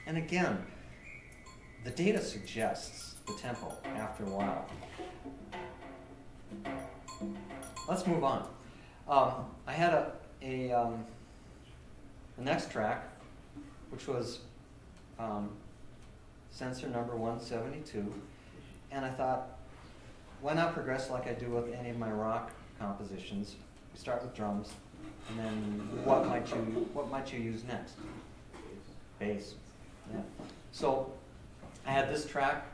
And again, the data suggests the tempo after a while. Let's move on. I had the next track, which was sensor number 172, and I thought, why not progress like I do with any of my rock compositions? We start with drums, and then what might you use next? Bass. Yeah. So I had this track.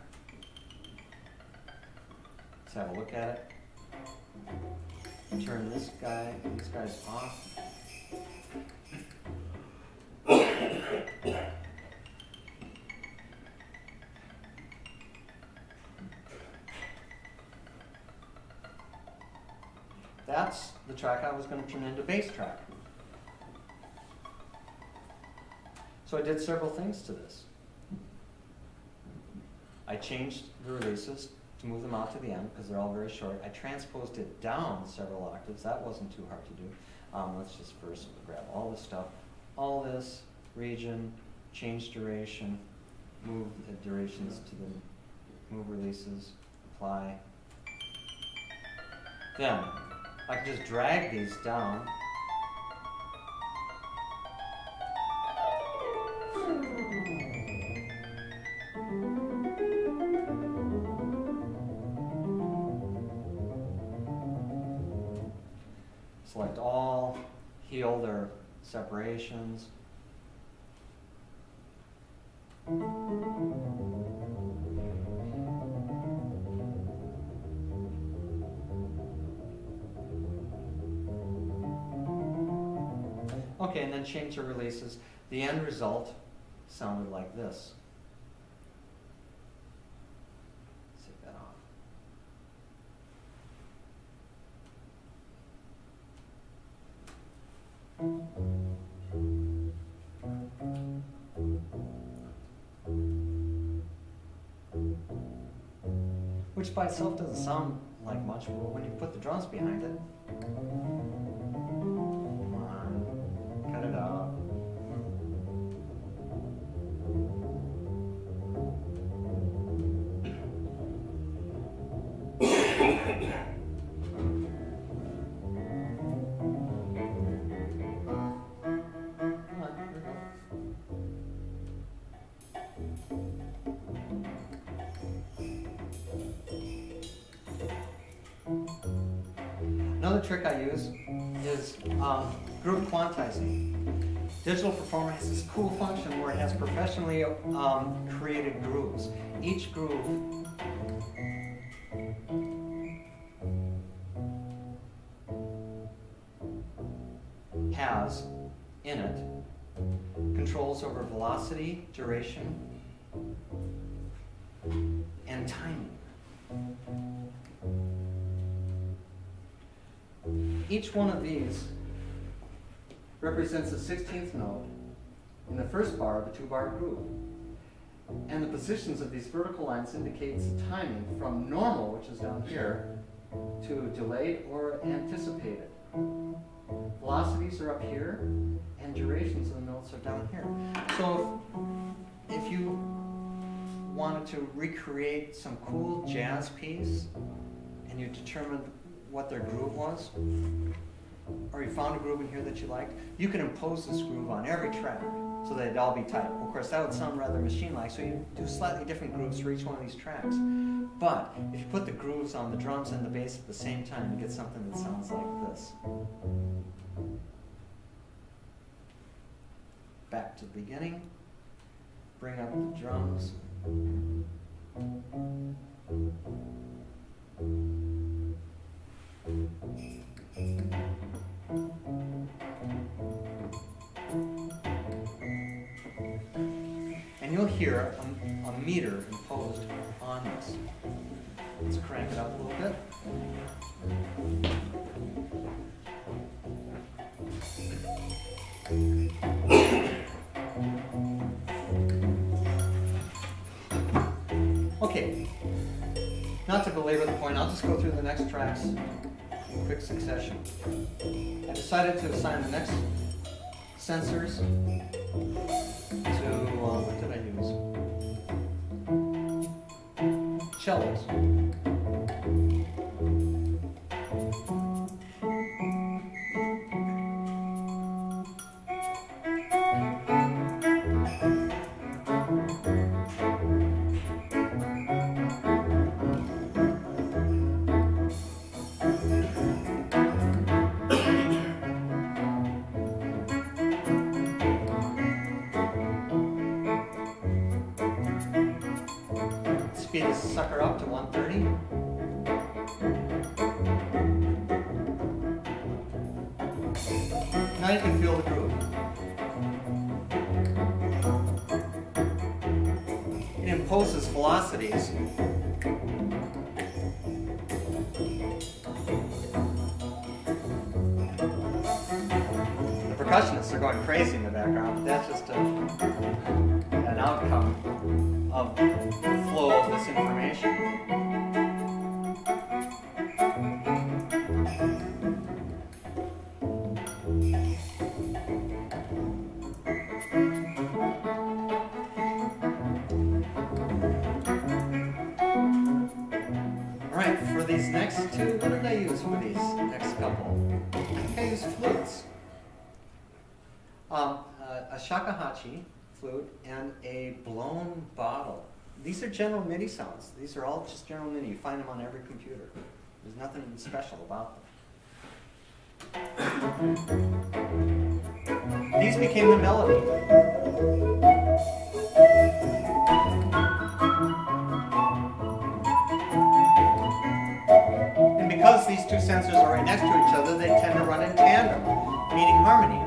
Let's have a look at it. Turn these guys off. That's the track I was going to turn into bass track. So I did several things to this. I changed the releases to move them out to the end because they're all very short. I transposed it down several octaves. That wasn't too hard to do. Let's just first grab all this stuff. All this, region, change duration, move the durations to the move releases, apply. Then I can just drag these down. Select all, heal their separations. Okay, and then change the releases. The end result sounded like this. Take that off. Which by itself doesn't sound like much, but when you put the drums behind it, come on, cut it out. Another trick I use is group quantizing. Digital Performer has this cool function where it has professionally created grooves. Each groove has in it controls over velocity, duration, and timing. Each one of these represents a 16th note in the first bar of a 2-bar groove. And the positions of these vertical lines indicates the timing from normal, which is down here, to delayed or anticipated. Velocities are up here, and durations of the notes are down here. So if you wanted to recreate some cool jazz piece, and you determined what their groove was, or you found a groove in here that you liked, you can impose this groove on every track so that it'd all be tight. Of course, that would sound rather machine-like, so you do slightly different grooves for each one of these tracks. But if you put the grooves on the drums and the bass at the same time, you get something that sounds like this. Back to the beginning, bring up the drums. And you'll hear a meter imposed on this. Let's crank it up a little bit. Okay, not to belabor the point, I'll just go through the next tracks in quick succession. I decided to assign the next sensors to, what did I use? Cellos. Speed this sucker up to 130. Now you can feel the groove. It imposes velocities. The percussionists are going crazy in the background, but that's just an outcome of the flow of this information. Alright, for these next two, what did I use for these next couple? I think I used flutes. A shakuhachi flute and a blown bottle. These are general MIDI sounds. These are all just general MIDI. You find them on every computer. There's nothing special about them. These became the melody. And because these two sensors are right next to each other, they tend to run in tandem, meaning harmony.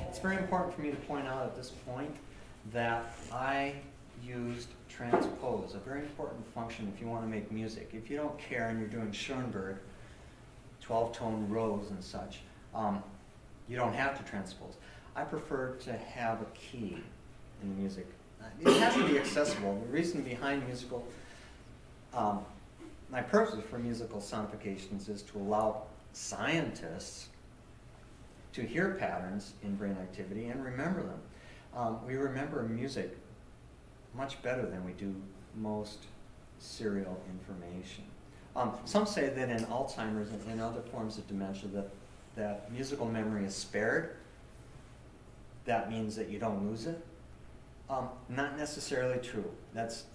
It's very important for me to point out at this point that I used transpose, a very important function if you want to make music. If you don't care and you're doing Schoenberg, 12-tone rows and such, you don't have to transpose. I prefer to have a key in the music. It has to be accessible. The reason behind musical, my purpose for musical sonifications is to allow scientists to hear patterns in brain activity and remember them. We remember music much better than we do most serial information. Some say that in Alzheimer's and in other forms of dementia that musical memory is spared. That means that you don't lose it. Not necessarily true. That's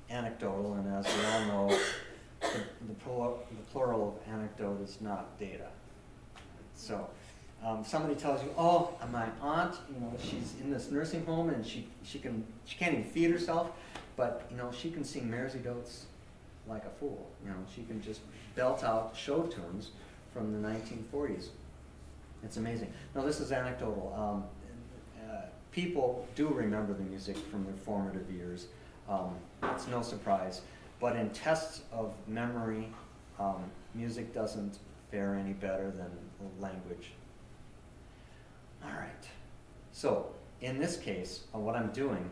anecdotal, and as we all know, the plural of anecdote is not data. So somebody tells you, oh, my aunt, she's in this nursing home and she can't even feed herself, but she can sing Mersey-Dotes like a fool. She can just belt out show tunes from the 1940s. It's amazing. Now this is anecdotal. People do remember the music from their formative years. It's no surprise. But in tests of memory, music doesn't fare any better than language. All right. So in this case, what I'm doing,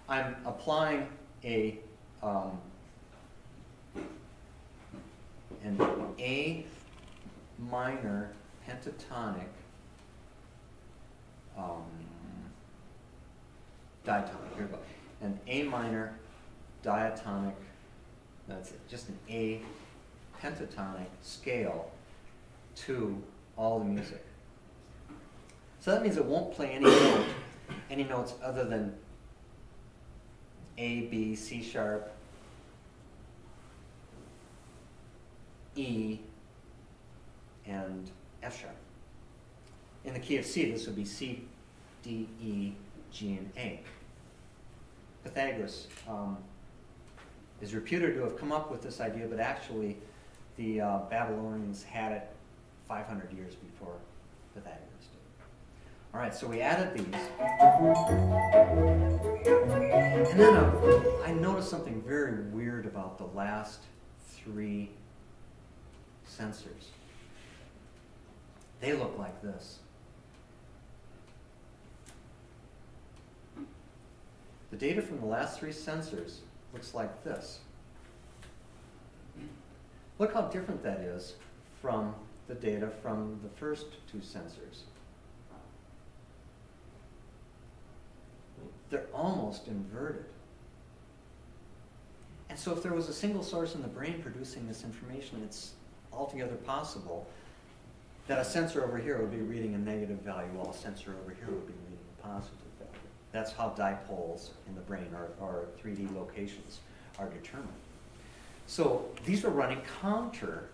I'm applying an A minor pentatonic diatonic. Here we go. An A minor diatonic, that's it, just an A pentatonic scale to all the music. So that means it won't play any notes other than A, B, C sharp, E, and F sharp. In the key of C, this would be C, D, E, G, and A. Pythagoras is reputed to have come up with this idea, but actually the Babylonians had it 500 years before Pythagoras did. All right, so we added these. And then I noticed something very weird about the last 3 sensors. They look like this. The data from the last 3 sensors looks like this. Look how different that is from the data from the first 2 sensors. They're almost inverted. And so if there was a single source in the brain producing this information, it's altogether possible that a sensor over here would be reading a negative value while a sensor over here would be reading a positive value. That's how dipoles in the brain, or 3D locations, are determined. So these were running counter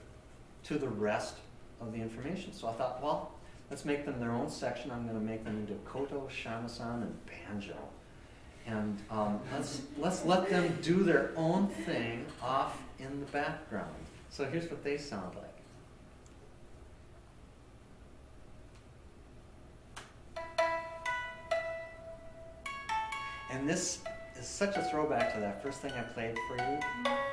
to the rest of the information. So I thought, well, let's make them their own section. I'm going to make them into koto, shamisen, and banjo. And let's let them do their own thing off in the background. So here's what they sound like. And this is such a throwback to that first thing I played for you,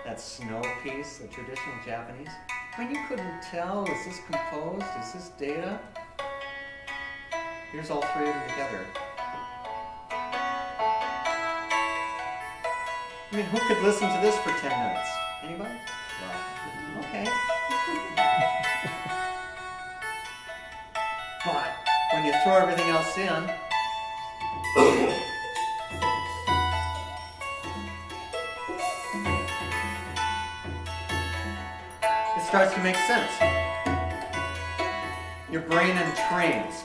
that snow piece, the traditional Japanese. I mean, you couldn't tell, is this composed, is this data? Here's all 3 of them together. I mean, who could listen to this for 10 minutes? Anybody? Well, okay. But when you throw everything else in, it starts to make sense. Your brain entrains.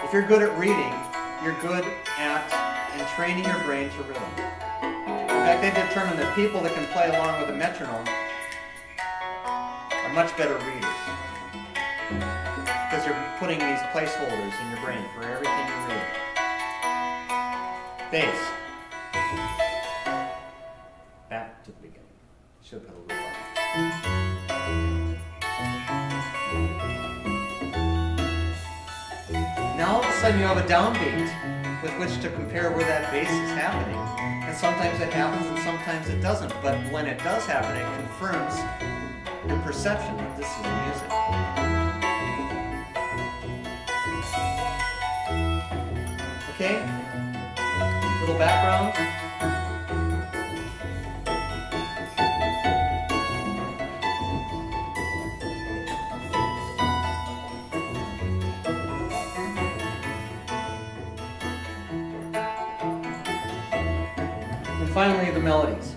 If you're good at reading, you're good at entraining your brain to rhythm. In fact, they've determined that people that can play along with a metronome are much better readers, because you're putting these placeholders in your brain for everything you read. Bass. Back to the beginning. Should put a little on. Now all of a sudden you have a downbeat with which to compare where that bass is happening. And sometimes it happens and sometimes it doesn't. But when it does happen, it confirms your perception that this is music. Okay? Little background. Finally, the melodies.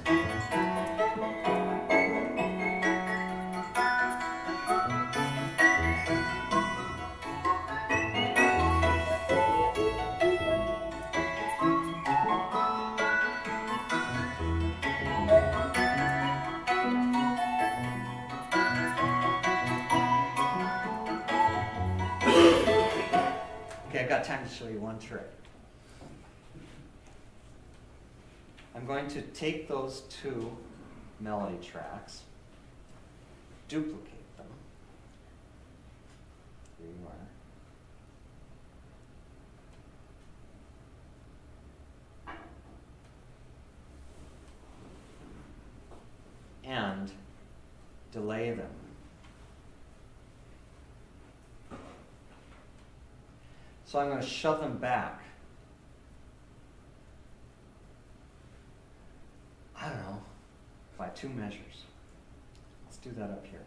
got time to show you one trick. I'm going to take those two melody tracks, duplicate them. Here you are. And delay them. So I'm going to shove them back. I don't know, by 2 measures. Let's do that up here.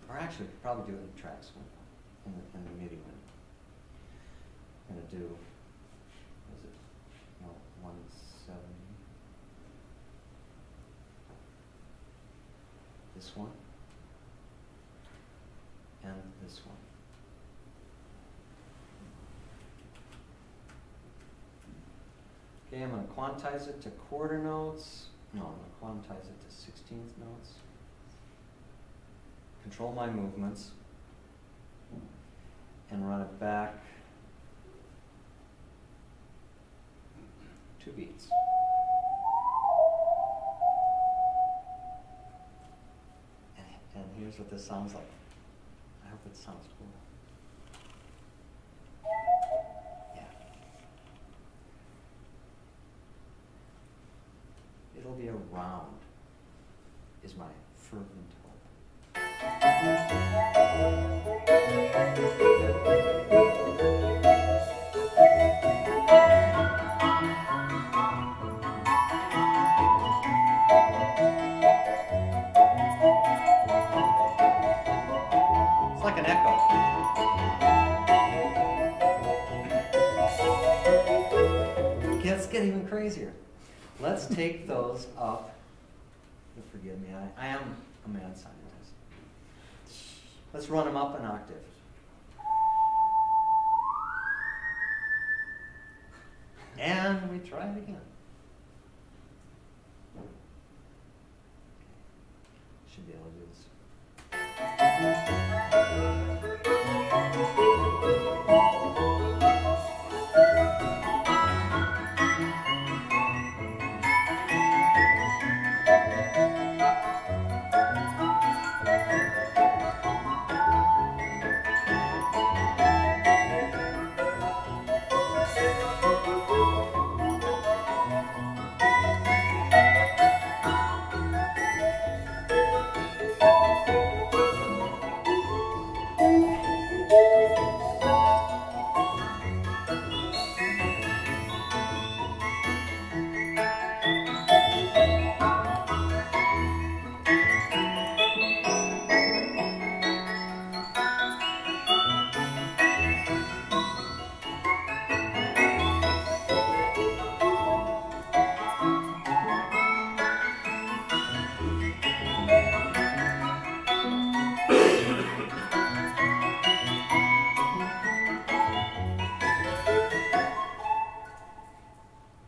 Or actually, we could probably do it in tracks in the MIDI one. I'm going to do, what is it? No, 170. This one. And this one. Okay, I'm going to quantize it to quarter notes. No, I'm going to quantize it to 16th notes. Control my movements. And run it back 2 beats. And here's what this sounds like. I hope it sounds cool. Yeah. It'll be around, is my fervent hope. It's like an echo. Let's get even crazier. Let's take those up. Forgive me, I am a mad scientist. Let's run them up an octave. And we try it again. Should be able to do this.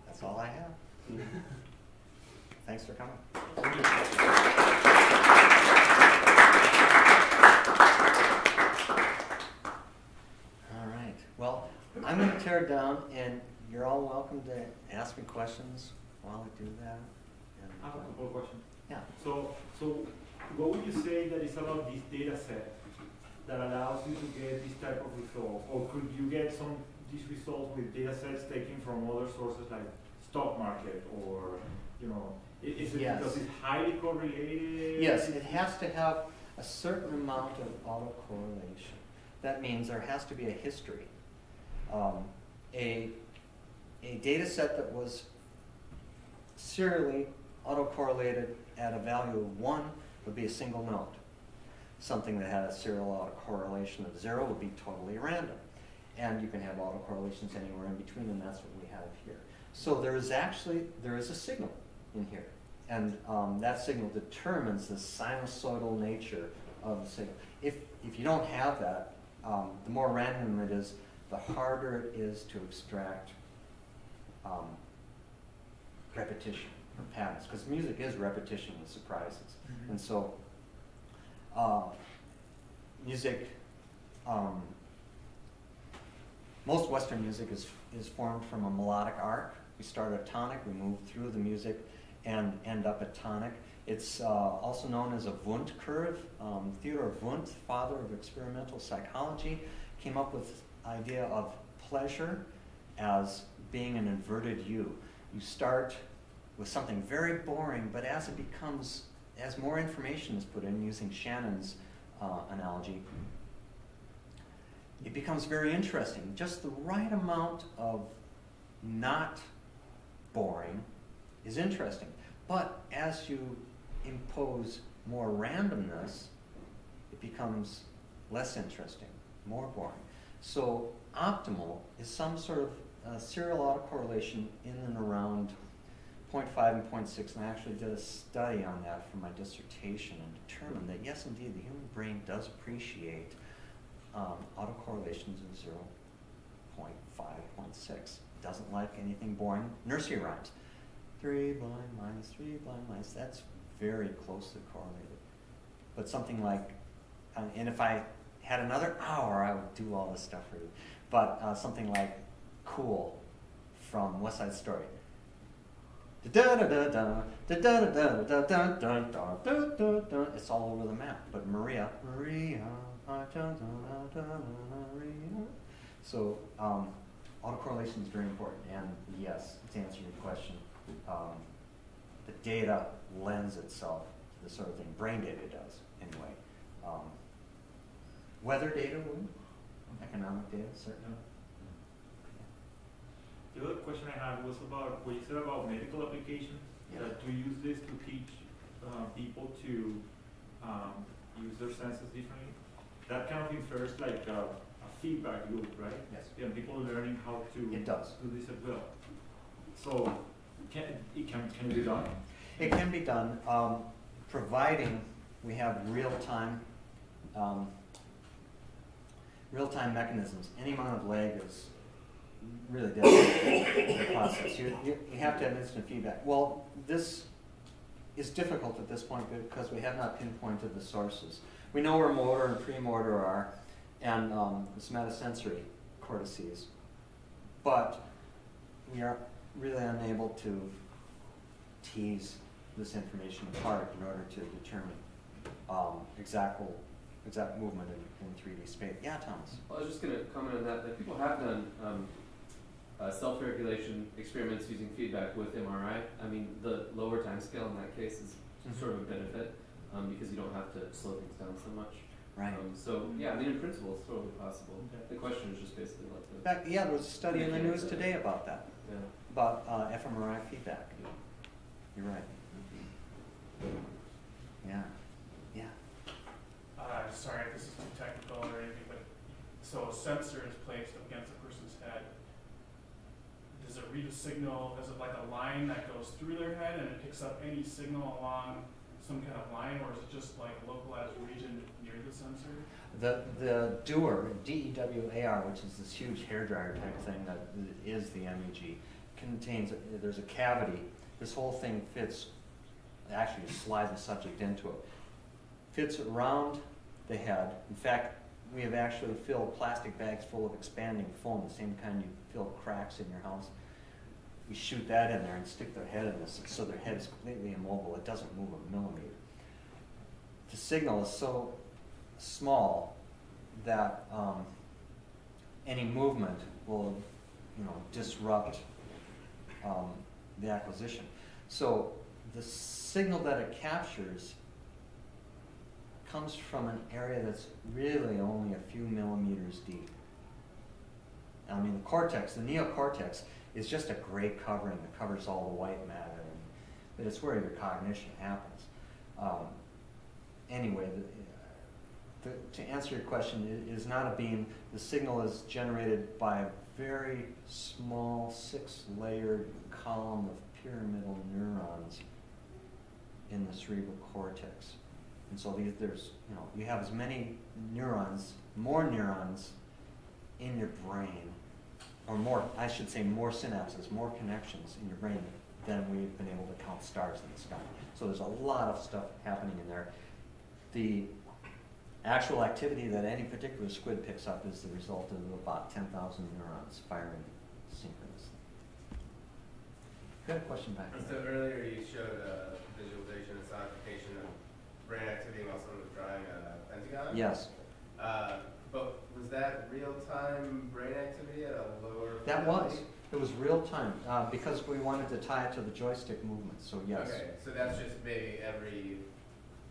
That's all I have. Thanks for coming. All right. Well, I'm going to tear it down, and you're all welcome to ask me questions while I do that. And, I have a couple of questions. yeah. So what would you say that is about this data set that allows you to get this type of results? Or could you get these results with data sets taken from other sources like stock market or, is it Yes. because it's highly correlated? Yes, it has to have a certain amount of autocorrelation. That means there has to be a history. A data set that was serially autocorrelated at a value of 1 would be a single note. Something that had a serial autocorrelation of 0 would be totally random. And you can have autocorrelations anywhere in between, and that's what we have here. So there is a signal in here. And that signal determines the sinusoidal nature of the signal. If you don't have that, the more random it is, the harder it is to extract repetition or patterns. Because music is repetition with surprises. Mm-hmm. And so music, most Western music is formed from a melodic arc. We start at tonic, we move through the music and end up at tonic. It's also known as a Wundt curve. Theodor Wundt, father of experimental psychology, came up with the idea of pleasure as being an inverted U. You start with something very boring, but as it becomes, as more information is put in, using Shannon's analogy, it becomes very interesting. Just the right amount of not boring is interesting. But as you impose more randomness, it becomes less interesting, more boring. So optimal is some sort of serial autocorrelation in and around 0.5 and 0.6, and I actually did a study on that for my dissertation and determined that yes, indeed, the human brain does appreciate autocorrelations of 0.5, 0.6. It doesn't like anything boring. Nursery rhymes. 3 blind mice, 3 blind mice. That's very closely correlated. But something like, and if I had another hour, I would do all this stuff for you. But something like Cool from West Side Story. It's all over the map. But Maria, so autocorrelation is very important. And yes, to answer your question, the data lends itself to this sort of thing. Brain data does, anyway. Weather data would, economic data, certainly. The other question I had was about what you said about medical applications. Yeah. That to use this to teach people to use their senses differently. That kind of infers like a feedback loop, right? Yes. And people learning how to It does. do this as well. So can it be done? It can be done, providing we have real-time mechanisms. Any amount of lag is really difficult in the process. You have to have instant feedback. Well, this is difficult at this point because we have not pinpointed the sources. We know where motor and premotor are, and the somatosensory cortices, but we are really unable to tease this information apart in order to determine exact movement in 3D space. Yeah, Thomas? Well, I was just going to comment on that people have done self-regulation experiments using feedback with MRI. I mean, the lower time scale in that case is sort of a benefit because you don't have to slow things down so much. Right. So, yeah, I mean, in principle, it's totally possible. Okay. The question is just basically like In fact, yeah, there was a study in the news today about that, yeah. about fMRI feedback. You're right. Yeah. Yeah. Sorry, this is too technical or anything, but so a sensor is placed against a person's head. Does it read a signal? Is it like a line that goes through their head and it picks up any signal along some kind of line, or is it just like a localized region near the sensor? The DEWAR, D-E-W-A-R, which is this huge hairdryer type thing that is the MEG, contains, there's a cavity. This whole thing fits, actually you slide the subject into it, fits around the head. In fact, we have actually filled plastic bags full of expanding foam, the same kind you fill cracks in your house. We shoot that in there and stick their head in this, so their head is completely immobile. It doesn't move a millimeter. The signal is so small that any movement will, disrupt the acquisition. So the signal that it captures comes from an area that's really only a few millimeters deep. I mean, the cortex, the neocortex, is just a gray covering that covers all the white matter, but it's where your cognition happens. Anyway, to answer your question, it is not a beam. The signal is generated by a very small 6-layered column of pyramidal neurons in the cerebral cortex. And so you have as many neurons, more neurons in your brain, or more, I should say more synapses, more connections in your brain than we've been able to count stars in the sky. So there's a lot of stuff happening in there. The Actual activity that any particular squid picks up is the result of about 10,000 neurons firing synchronously. You had a question back And there. so earlier you showed a visualization and sonification of brain activity while someone was drawing a pentagon. Yes, But was that real-time brain activity at a lower that was. fidelity? It was real time because we wanted to tie it to the joystick movement. So yes. Okay, so that's just maybe every,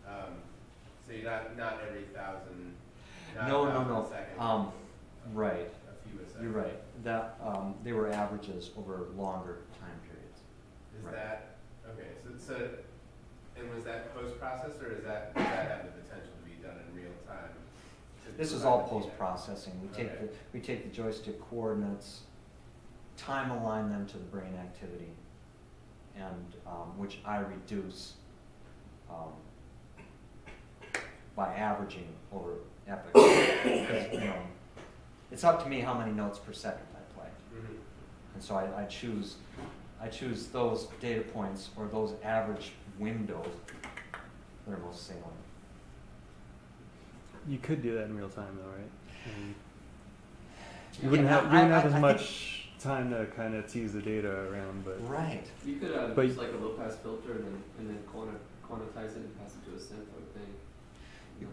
so you're not every 1,000, not No, 1,000 no, no. seconds. Right. A few a second. You're right. That they were averages over longer time periods. Is Right. that, okay, so, and was that post-processed, or does that have the potential to be done in real time? to This is provide all the data? post-processing. Okay. We take the joystick coordinates, time align them to the brain activity, and which I reduce by averaging over epochs. Because, you know, it's up to me how many notes per second I play, Mhm. and so I choose those data points or those average windows that are most salient. You could do that in real time, though, right? I mean, Yeah, you wouldn't have I as think- much time to kind of tease the data around, but Right. You could But- use like a low-pass filter and then quantize it and pass it to a synth, I would think. You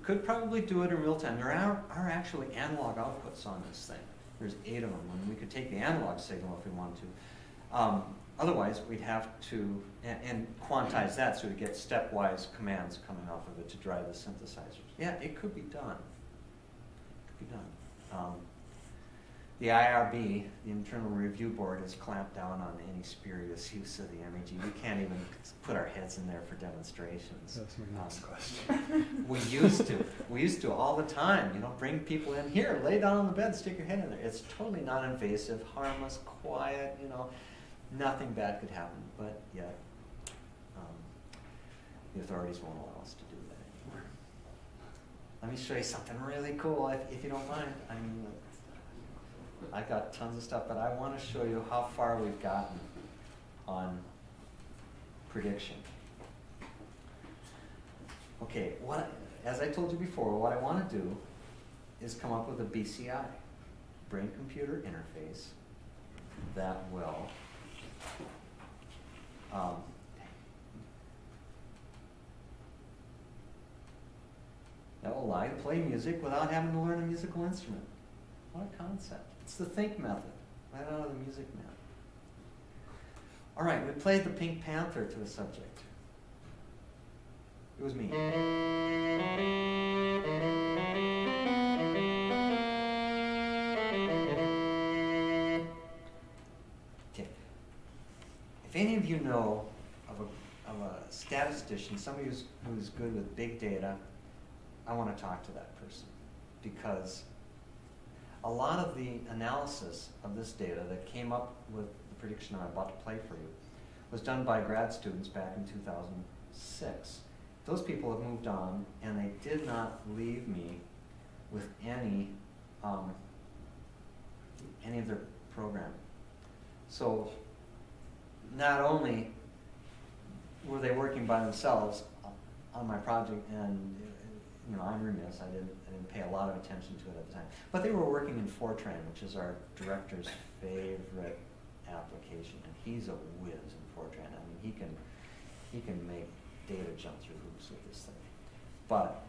could probably do it in real time. There are actually analog outputs on this thing. There's 8 of them, and we could take the analog signal if we wanted to. Otherwise, we'd have to and quantize that so we get stepwise commands coming off of it to drive the synthesizers. Yeah, it could be done. It could be done. The IRB, the Internal Review Board, has clamped down on any spurious use of the MEG. We can't even put our heads in there for demonstrations. that's my next question. We used to all the time, you know, bring people in here, lay down on the bed, stick your head in there. It's totally non-invasive, harmless, quiet, you know, nothing bad could happen, but yet the authorities won't allow us to do that anymore. Let me show you something really cool, if you don't mind. I mean, I've got tons of stuff, but I want to show you how far we've gotten on prediction. Okay, as I told you before, what I want to do is come up with a BCI, brain-computer interface, that will allow you to play music without having to learn a musical instrument. What a concept. It's the think method, right out of the music map. All right, we played the Pink Panther to the subject. It was me. Okay. If any of you know of a statistician, somebody who's good with big data, I want to talk to that person, because a lot of the analysis of this data that came up with the prediction I'm about to play for you was done by grad students back in 2006. Those people have moved on, and they did not leave me with any of their programming. So not only were they working by themselves on my project, and you know, I'm remiss, I didn't pay a lot of attention to it at the time, but they were working in Fortran, which is our director's favorite application, and he's a whiz in Fortran. I mean, he can make data jump through hoops with this thing. But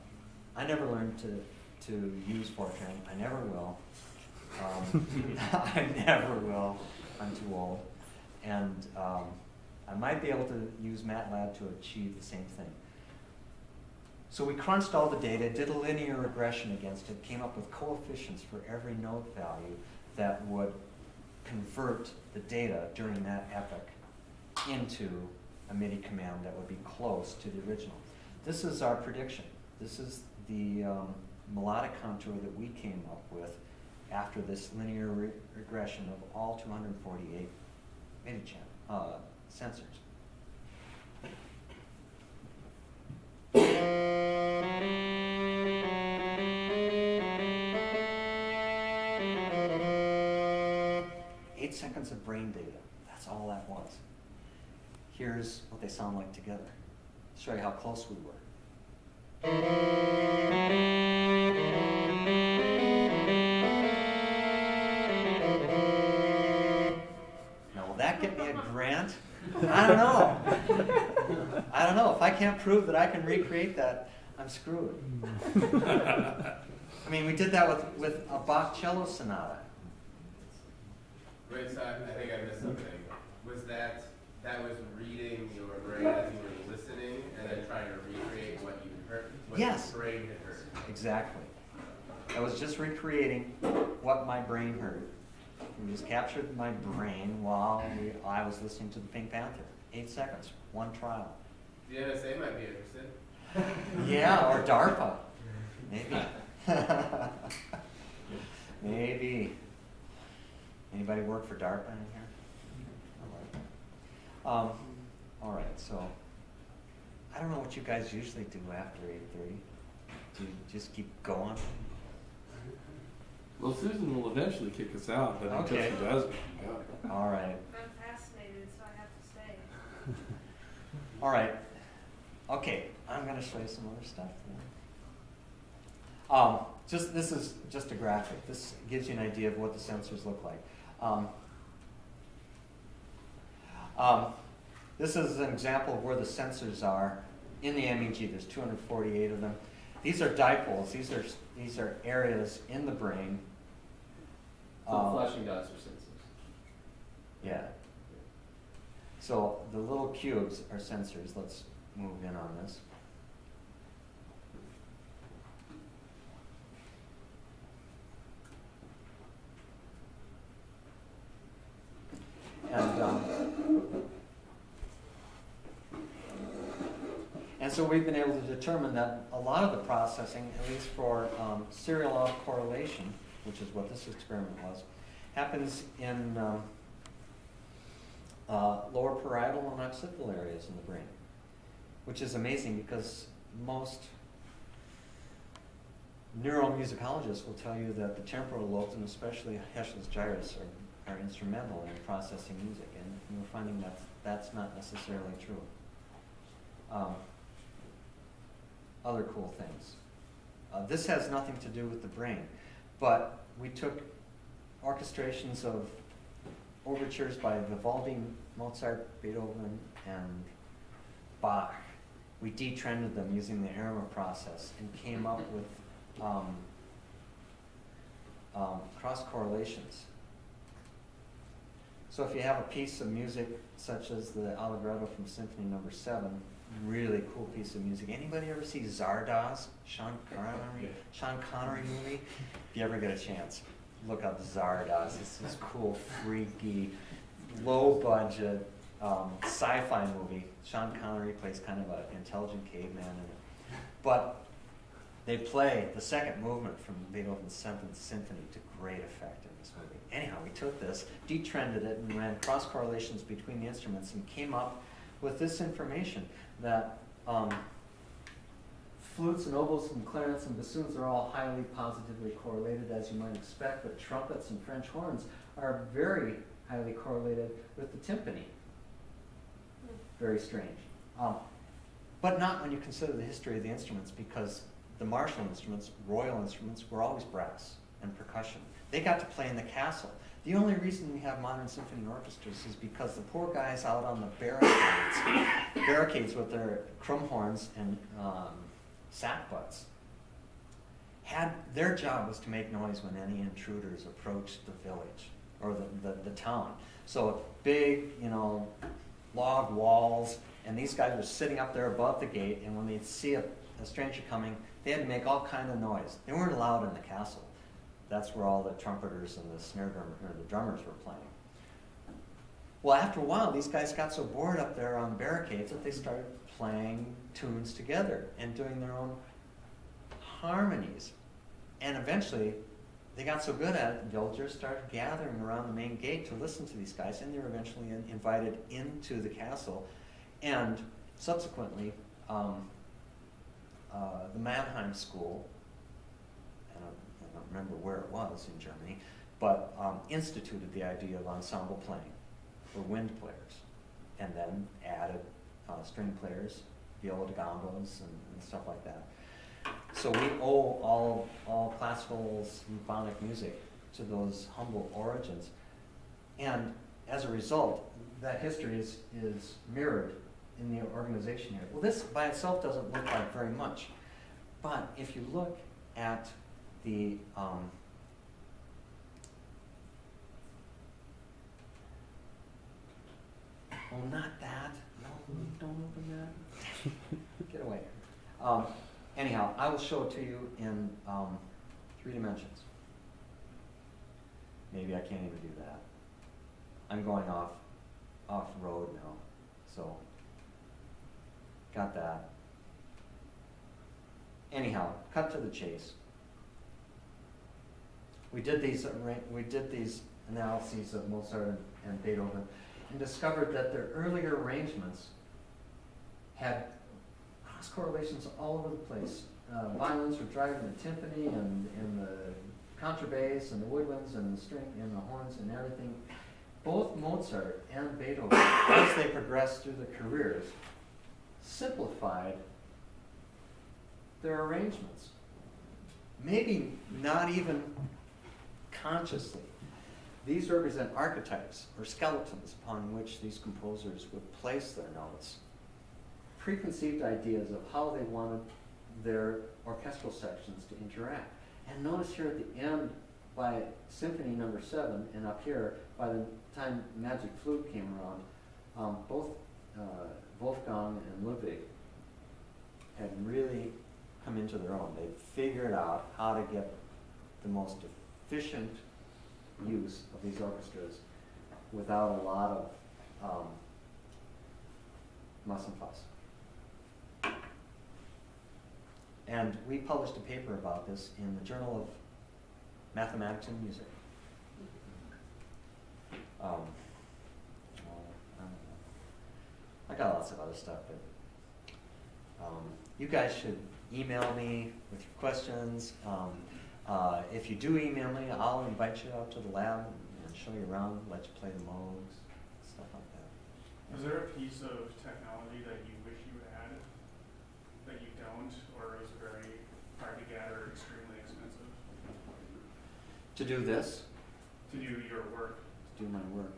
I never learned to use Fortran. I never will. I never will. I'm too old. And I might be able to use MATLAB to achieve the same thing. So we crunched all the data, did a linear regression against it, came up with coefficients for every note value that would convert the data during that epoch into a MIDI command that would be close to the original. This is our prediction. This is the melodic contour that we came up with after this linear regression of all 248 MIDI sensors. Seconds of brain data. That's all that was. Here's what they sound like together. Show you how close we were. Now, will that get me a grant? I don't know. I don't know. If I can't prove that I can recreate that, I'm screwed. I mean, we did that with a Bach cello sonata. Wait, so I think I missed something. Was that was reading your brain as you were listening and then trying to recreate what you heard, what Yes. your brain had heard? Exactly. I was just recreating what my brain heard. We just captured my brain while I was listening to the Pink Panther. 8 seconds, one trial. The NSA might be interested. Yeah, or DARPA. Maybe. Maybe. Anybody work for DARPA in here? All right, so I don't know what you guys usually do after 8:30. Do you just keep going? Well, Susan will eventually kick us out, but until Okay. she does, All right. I'm fascinated, so I have to stay. All right. Okay, I'm going to show you some other stuff. This is just a graphic. This gives you an idea of what the sensors look like. This is an example of where the sensors are in the MEG. There's 248 of them. These are dipoles. These are areas in the brain. So flashing dots are sensors. Yeah. So the little cubes are sensors. Let's move in on this. And so we've been able to determine that a lot of the processing, at least for serial autocorrelation, which is what this experiment was, happens in lower parietal and occipital areas in the brain, which is amazing because most neuromusicologists will tell you that the temporal lobes, and especially Heschel's gyrus, are instrumental in processing music, and we're finding that that's not necessarily true. Other cool things. This has nothing to do with the brain, but we took orchestrations of overtures by Vivaldi, Mozart, Beethoven, and Bach. We detrended them using the Arima process and came up with cross correlations. So if you have a piece of music such as the Allegretto from Symphony No. 7, really cool piece of music. Anybody ever see Zardoz? Sean Connery movie? If you ever get a chance, look up Zardoz. It's this cool, freaky, low-budget sci-fi movie. Sean Connery plays kind of an intelligent caveman in it. But they play the second movement from Beethoven's 7th Symphony to great effect in this movie. Anyhow, we took this, detrended it, and ran cross correlations between the instruments and came up with this information that flutes and oboes and clarinets and bassoons are all highly positively correlated, as you might expect, but trumpets and French horns are very highly correlated with the timpani. Very strange. But not when you consider the history of the instruments, because the martial instruments, royal instruments, were always brass and percussion. They got to play in the castle. The only reason we have modern symphony orchestras is because the poor guys out on the barricades with their chrome horns and sackbuts, their job was to make noise when any intruders approached the village or the town. So big, log walls, and these guys were sitting up there above the gate, and when they'd see a stranger coming, they had to make all kind of noise. They weren't allowed in the castle. That's where all the trumpeters and the snare drummer, or the drummers were playing. Well, after a while, these guys got so bored up there on the barricades that they started playing tunes together and doing their own harmonies. And eventually, they got so good at it, villagers started gathering around the main gate to listen to these guys, and they were eventually invited into the castle. And subsequently, the Mannheim School, I don't remember where it was in Germany, but instituted the idea of ensemble playing for wind players, and then added string players, viola da gambos, and stuff like that. So we owe all classical symphonic music to those humble origins. And as a result, that history is mirrored in the organization here. Well, this by itself doesn't look like very much. But if you look at the oh, not that. No, don't open that. Get away. Anyhow, I will show it to you in 3 dimensions. Maybe I can't even do that. I'm going off road now. So, got that. Anyhow, cut to the chase. We did these analyses of Mozart and Beethoven and discovered that their earlier arrangements had cross correlations all over the place. Violins were driving the timpani and the contrabass and the woodwinds and the string and the horns and everything. Both Mozart and Beethoven, as they progressed through their careers, simplified their arrangements. Maybe not even consciously. These represent archetypes or skeletons upon which these composers would place their notes. Preconceived ideas of how they wanted their orchestral sections to interact. And notice here at the end, by Symphony No. 7, and up here, by the time Magic Flute came around, both Wolfgang and Ludwig had really come into their own. They figured out how to get the most efficient use of these orchestras without a lot of muss and fuss. And we published a paper about this in the Journal of Mathematics and Music. I don't know. I got lots of other stuff, but you guys should email me with your questions. If you do email me, I'll invite you out to the lab and show you around, let you play the modes, stuff like that. Is there a piece of technology that you wish you had that you don't, or is very hard to get or extremely expensive? To do this? To do your work. To do my work.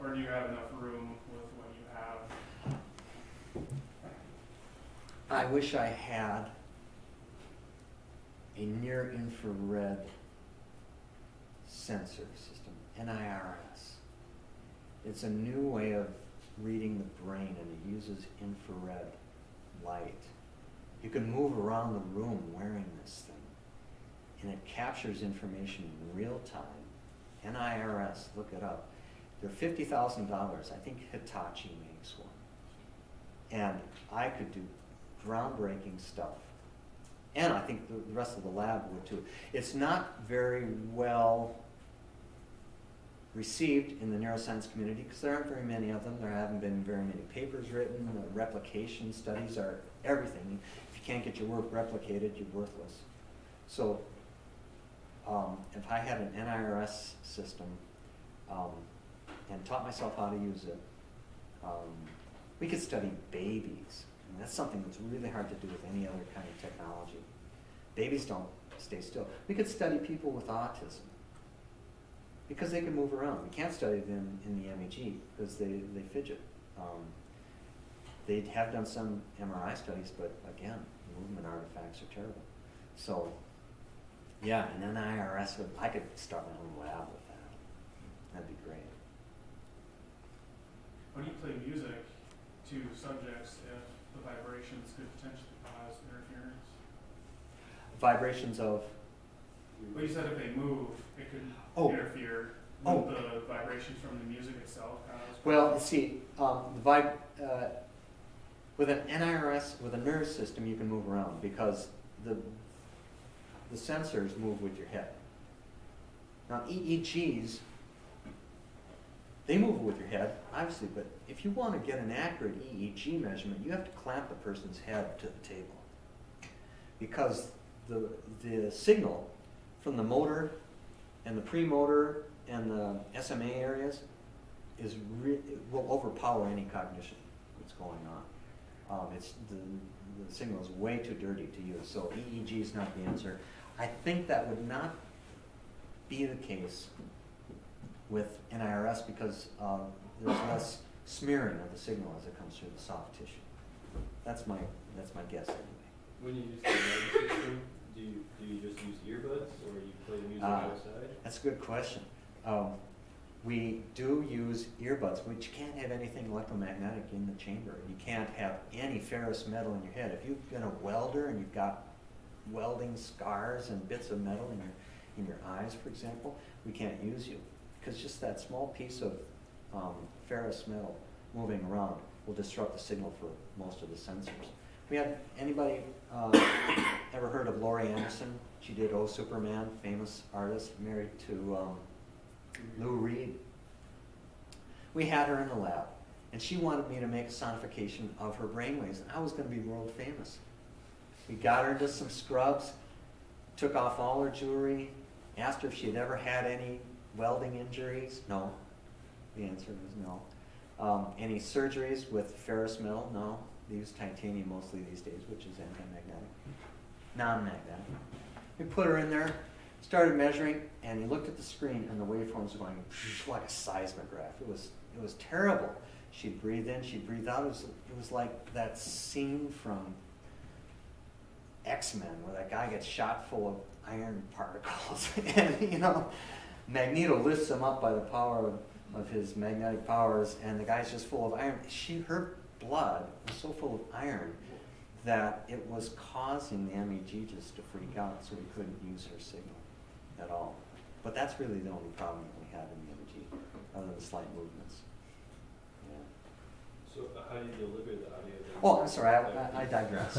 Or do you have enough room with what you have? I wish I had a near-infrared sensor system, NIRS. It's a new way of reading the brain, and it uses infrared light. You can move around the room wearing this thing, and it captures information in real time. NIRS, look it up. They're $50,000. I think Hitachi makes one. And I could do groundbreaking stuff. And I think the rest of the lab would too. It's not very well received in the neuroscience community because there aren't very many of them. There haven't been very many papers written. The replication studies are everything. If you can't get your work replicated, you're worthless. So if I had an NIRS system and taught myself how to use it, we could study babies. And that's something that's really hard to do with any other kind of technology. Babies don't stay still. We could study people with autism because they can move around. We can't study them in the MEG because they fidget. They have done some MRI studies, but again, movement artifacts are terrible. So, yeah, and then I could start my own lab with that. That'd be great. When you play music to subjects, if the vibrations could potentially cause interference? Vibrations of? Well, you said if they move, it could interfere. Would the vibrations from the music itself cause? Well, see, with an NIRS, with a nerve system, you can move around because the sensors move with your head. Now, EEGs, they move with your head, obviously, but if you want to get an accurate EEG measurement, you have to clamp the person's head to the table. Because the signal from the motor and the premotor and the SMA areas will overpower any cognition that's going on. It's the signal is way too dirty to use, so EEG is not the answer. I think that would not be the case with NIRS because there's less smearing of the signal as it comes through the soft tissue. That's my guess anyway. When you use the radio system, do you just use earbuds or you play the music outside? That's a good question. We do use earbuds, but you can't have anything electromagnetic in the chamber. You can't have any ferrous metal in your head. If you've been a welder and you've got welding scars and bits of metal in your eyes, for example, we can't use you because just that small piece of ferrous metal moving around will disrupt the signal for most of the sensors. We had anybody ever heard of Laurie Anderson? She did Oh Superman, famous artist, married to Lou Reed. We had her in the lab, and she wanted me to make a sonification of her brainwaves, and I was going to be world famous. We got her into some scrubs, took off all her jewelry, asked her if she had ever had any welding injuries. No. The answer was no. Any surgeries with ferrous metal? No. They use titanium mostly these days, which is anti-magnetic. Non-magnetic. We put her in there, started measuring, and he looked at the screen, and the waveforms were going like a seismograph. It was terrible. She'd breathe in, she'd breathe out. It was like that scene from X-Men where that guy gets shot full of iron particles, and Magneto lifts him up by the power of his magnetic powers, and the guy's just full of iron. Her blood was so full of iron that it was causing the MEG just to freak out, so we couldn't use her signal at all. But that's really the only problem that we had in the MEG, other than the slight movements. Yeah. So how do you deliver the audio? Oh, I'm sorry, I digress.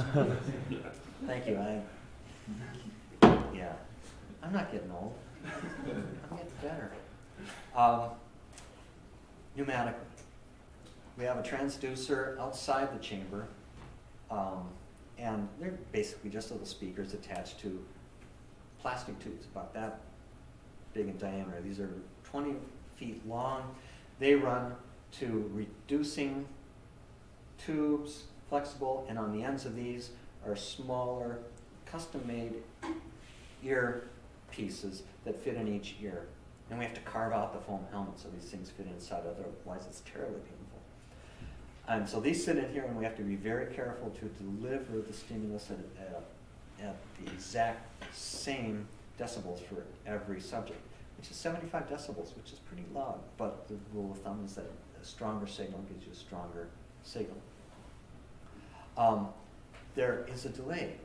Thank you. Yeah, I'm not getting old. I'm getting better. Pneumatically. We have a transducer outside the chamber, and they're basically just little speakers attached to plastic tubes, about that big in diameter. These are 20 feet long. They run to reducing tubes, flexible, and on the ends of these are smaller, custom-made ear pieces that fit in each ear. And we have to carve out the foam helmet so these things fit inside, otherwise it's terribly painful. And so these sit in here, and we have to be very careful to deliver the stimulus at the exact same decibels for every subject, which is 75 decibels, which is pretty loud. But the rule of thumb is that a stronger signal gives you a stronger signal. There is a delay.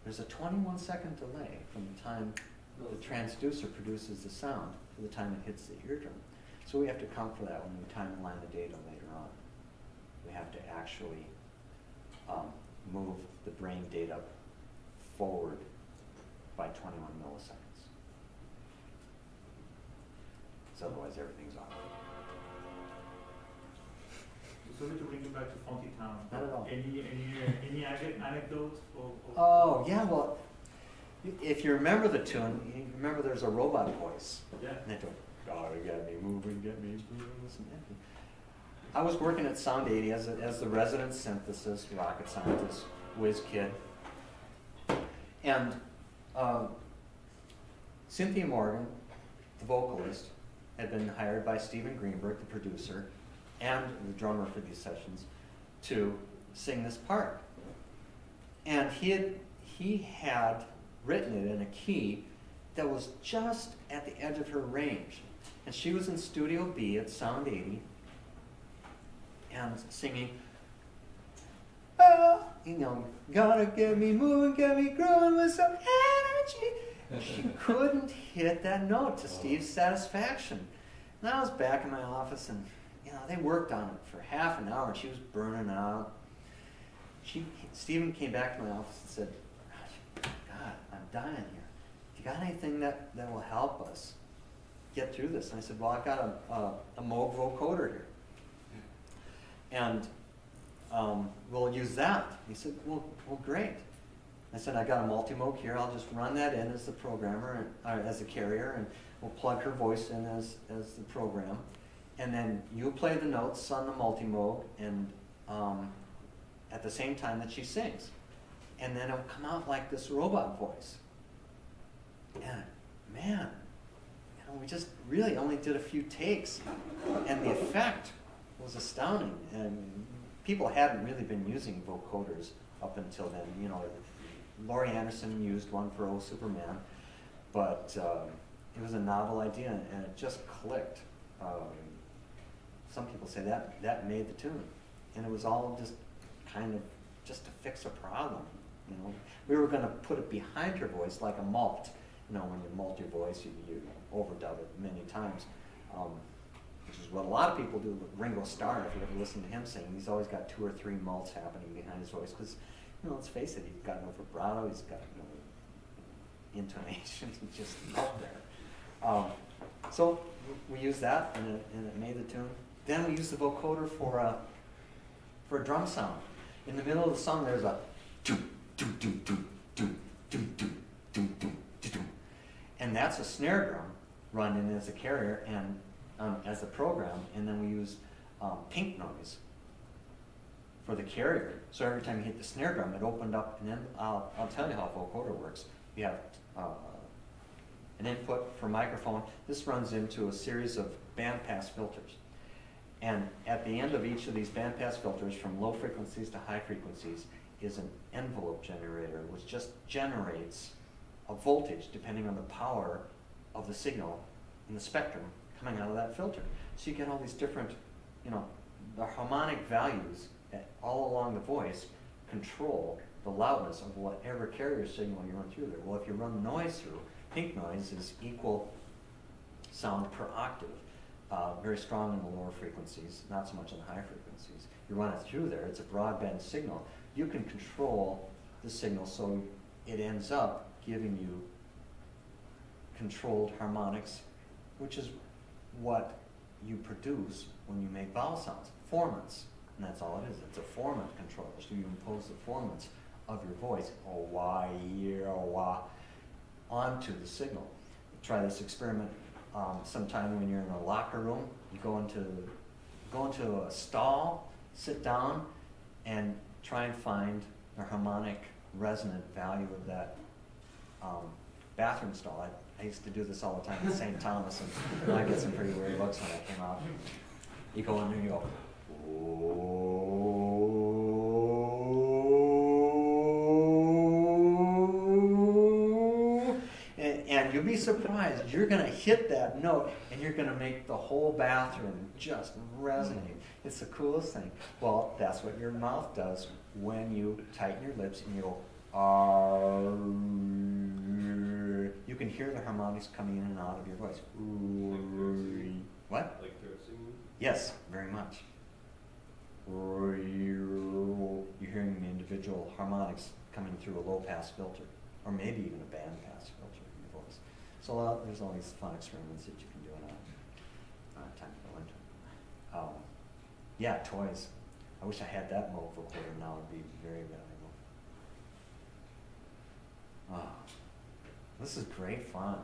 There's a 21-second delay from the time the transducer produces the sound to the time it hits the eardrum. So we have to account for that when we timeline the data later on. We have to actually move the brain data forward by 21 milliseconds. So otherwise everything's off. Sorry to bring you back to Funky Town. Not at all. Any anecdotes? Oh, yeah, well, if you remember the tune, you remember there's a robot voice. Yeah. And they go, gotta get me moving, get me moving. I was working at Sound 80 as the resident synthesis rocket scientist, whiz kid. And Cynthia Morgan, the vocalist, had been hired by Steven Greenberg, the producer, and the drummer for these sessions, to sing this part. And he had written it in a key that was just at the edge of her range. And she was in Studio B at Sound 80 and singing, oh, gotta get me moving, get me growing with some energy. She couldn't hit that note to Steve's satisfaction. And I was back in my office, and they worked on it for half an hour, and she was burning out. Steven came back to my office and said, God, I'm dying here. Do you got anything that will help us get through this? And I said, well, I've got a Moog vocoder here. And we'll use that. He said, well, great. I said, I got a multi-Moog here. I'll just run that in as the programmer, as the carrier, and we'll plug her voice in as the program. And then you play the notes on the multi-Moog, and at the same time that she sings. And then it'll come out like this robot voice. And man, we just really only did a few takes, and the effect was astounding. And people hadn't really been using vocoders up until then. You know, Laurie Anderson used one for Oh Superman, but it was a novel idea, and it just clicked. Some people say that made the tune, and it was all just kind of just to fix a problem. You know, we were going to put it behind her voice like a malt. You know, when you malt your voice, you overdub it many times, which is what a lot of people do with Ringo Starr. If you ever listen to him sing, he's always got 2 or 3 malts happening behind his voice because, you know, let's face it, he's got no vibrato, he's got no intonation, he's just up there. So we used that, and it made the tune. Then we used the vocoder for a drum sound. In the middle of the song, there's a doom, doom, doom, doom, doom, doom, doom, doom, doom, doom. And that's a snare drum run in as a carrier and as a program, and then we use pink noise for the carrier. So every time you hit the snare drum, it opened up, and then I'll tell you how vocoder works. You have an input for microphone. This runs into a series of bandpass filters. And at the end of each of these bandpass filters, from low frequencies to high frequencies, is an envelope generator, which just generates a voltage depending on the power of the signal in the spectrum coming out of that filter. So you get all these different, you know, the harmonic values that all along the voice control the loudness of whatever carrier signal you run through there. Well, if you run noise through, pink noise is equal sound per octave. Very strong in the lower frequencies, not so much in the high frequencies. You run it through there, it's a broadband signal. You can control the signal so it ends up giving you controlled harmonics, which is what you produce when you make vowel sounds. Formants, and that's all it is. It's a formant controller, so you impose the formants of your voice, oh, wah, yeah, wah, onto the signal. Try this experiment sometime when you're in a locker room. You go into a stall, sit down, and try and find the harmonic resonant value of that bathroom stall. I used to do this all the time at St. Thomas, and I get some pretty weird looks when I came out. You go in there and you go, and you'll be surprised. You're going to hit that note, and you're going to make the whole bathroom just resonate. It's the coolest thing. Well, that's what your mouth does when you tighten your lips and you go, you can hear the harmonics coming in and out of your voice. What? Like throat singing? Yes, very much. You're hearing the individual harmonics coming through a low-pass filter, or maybe even a band-pass filter in your voice. So there's all these fun experiments that you can do in time to go into. Yeah, toys. I wish I had that mode vocoder now. It'd be very valuable. This is great fun.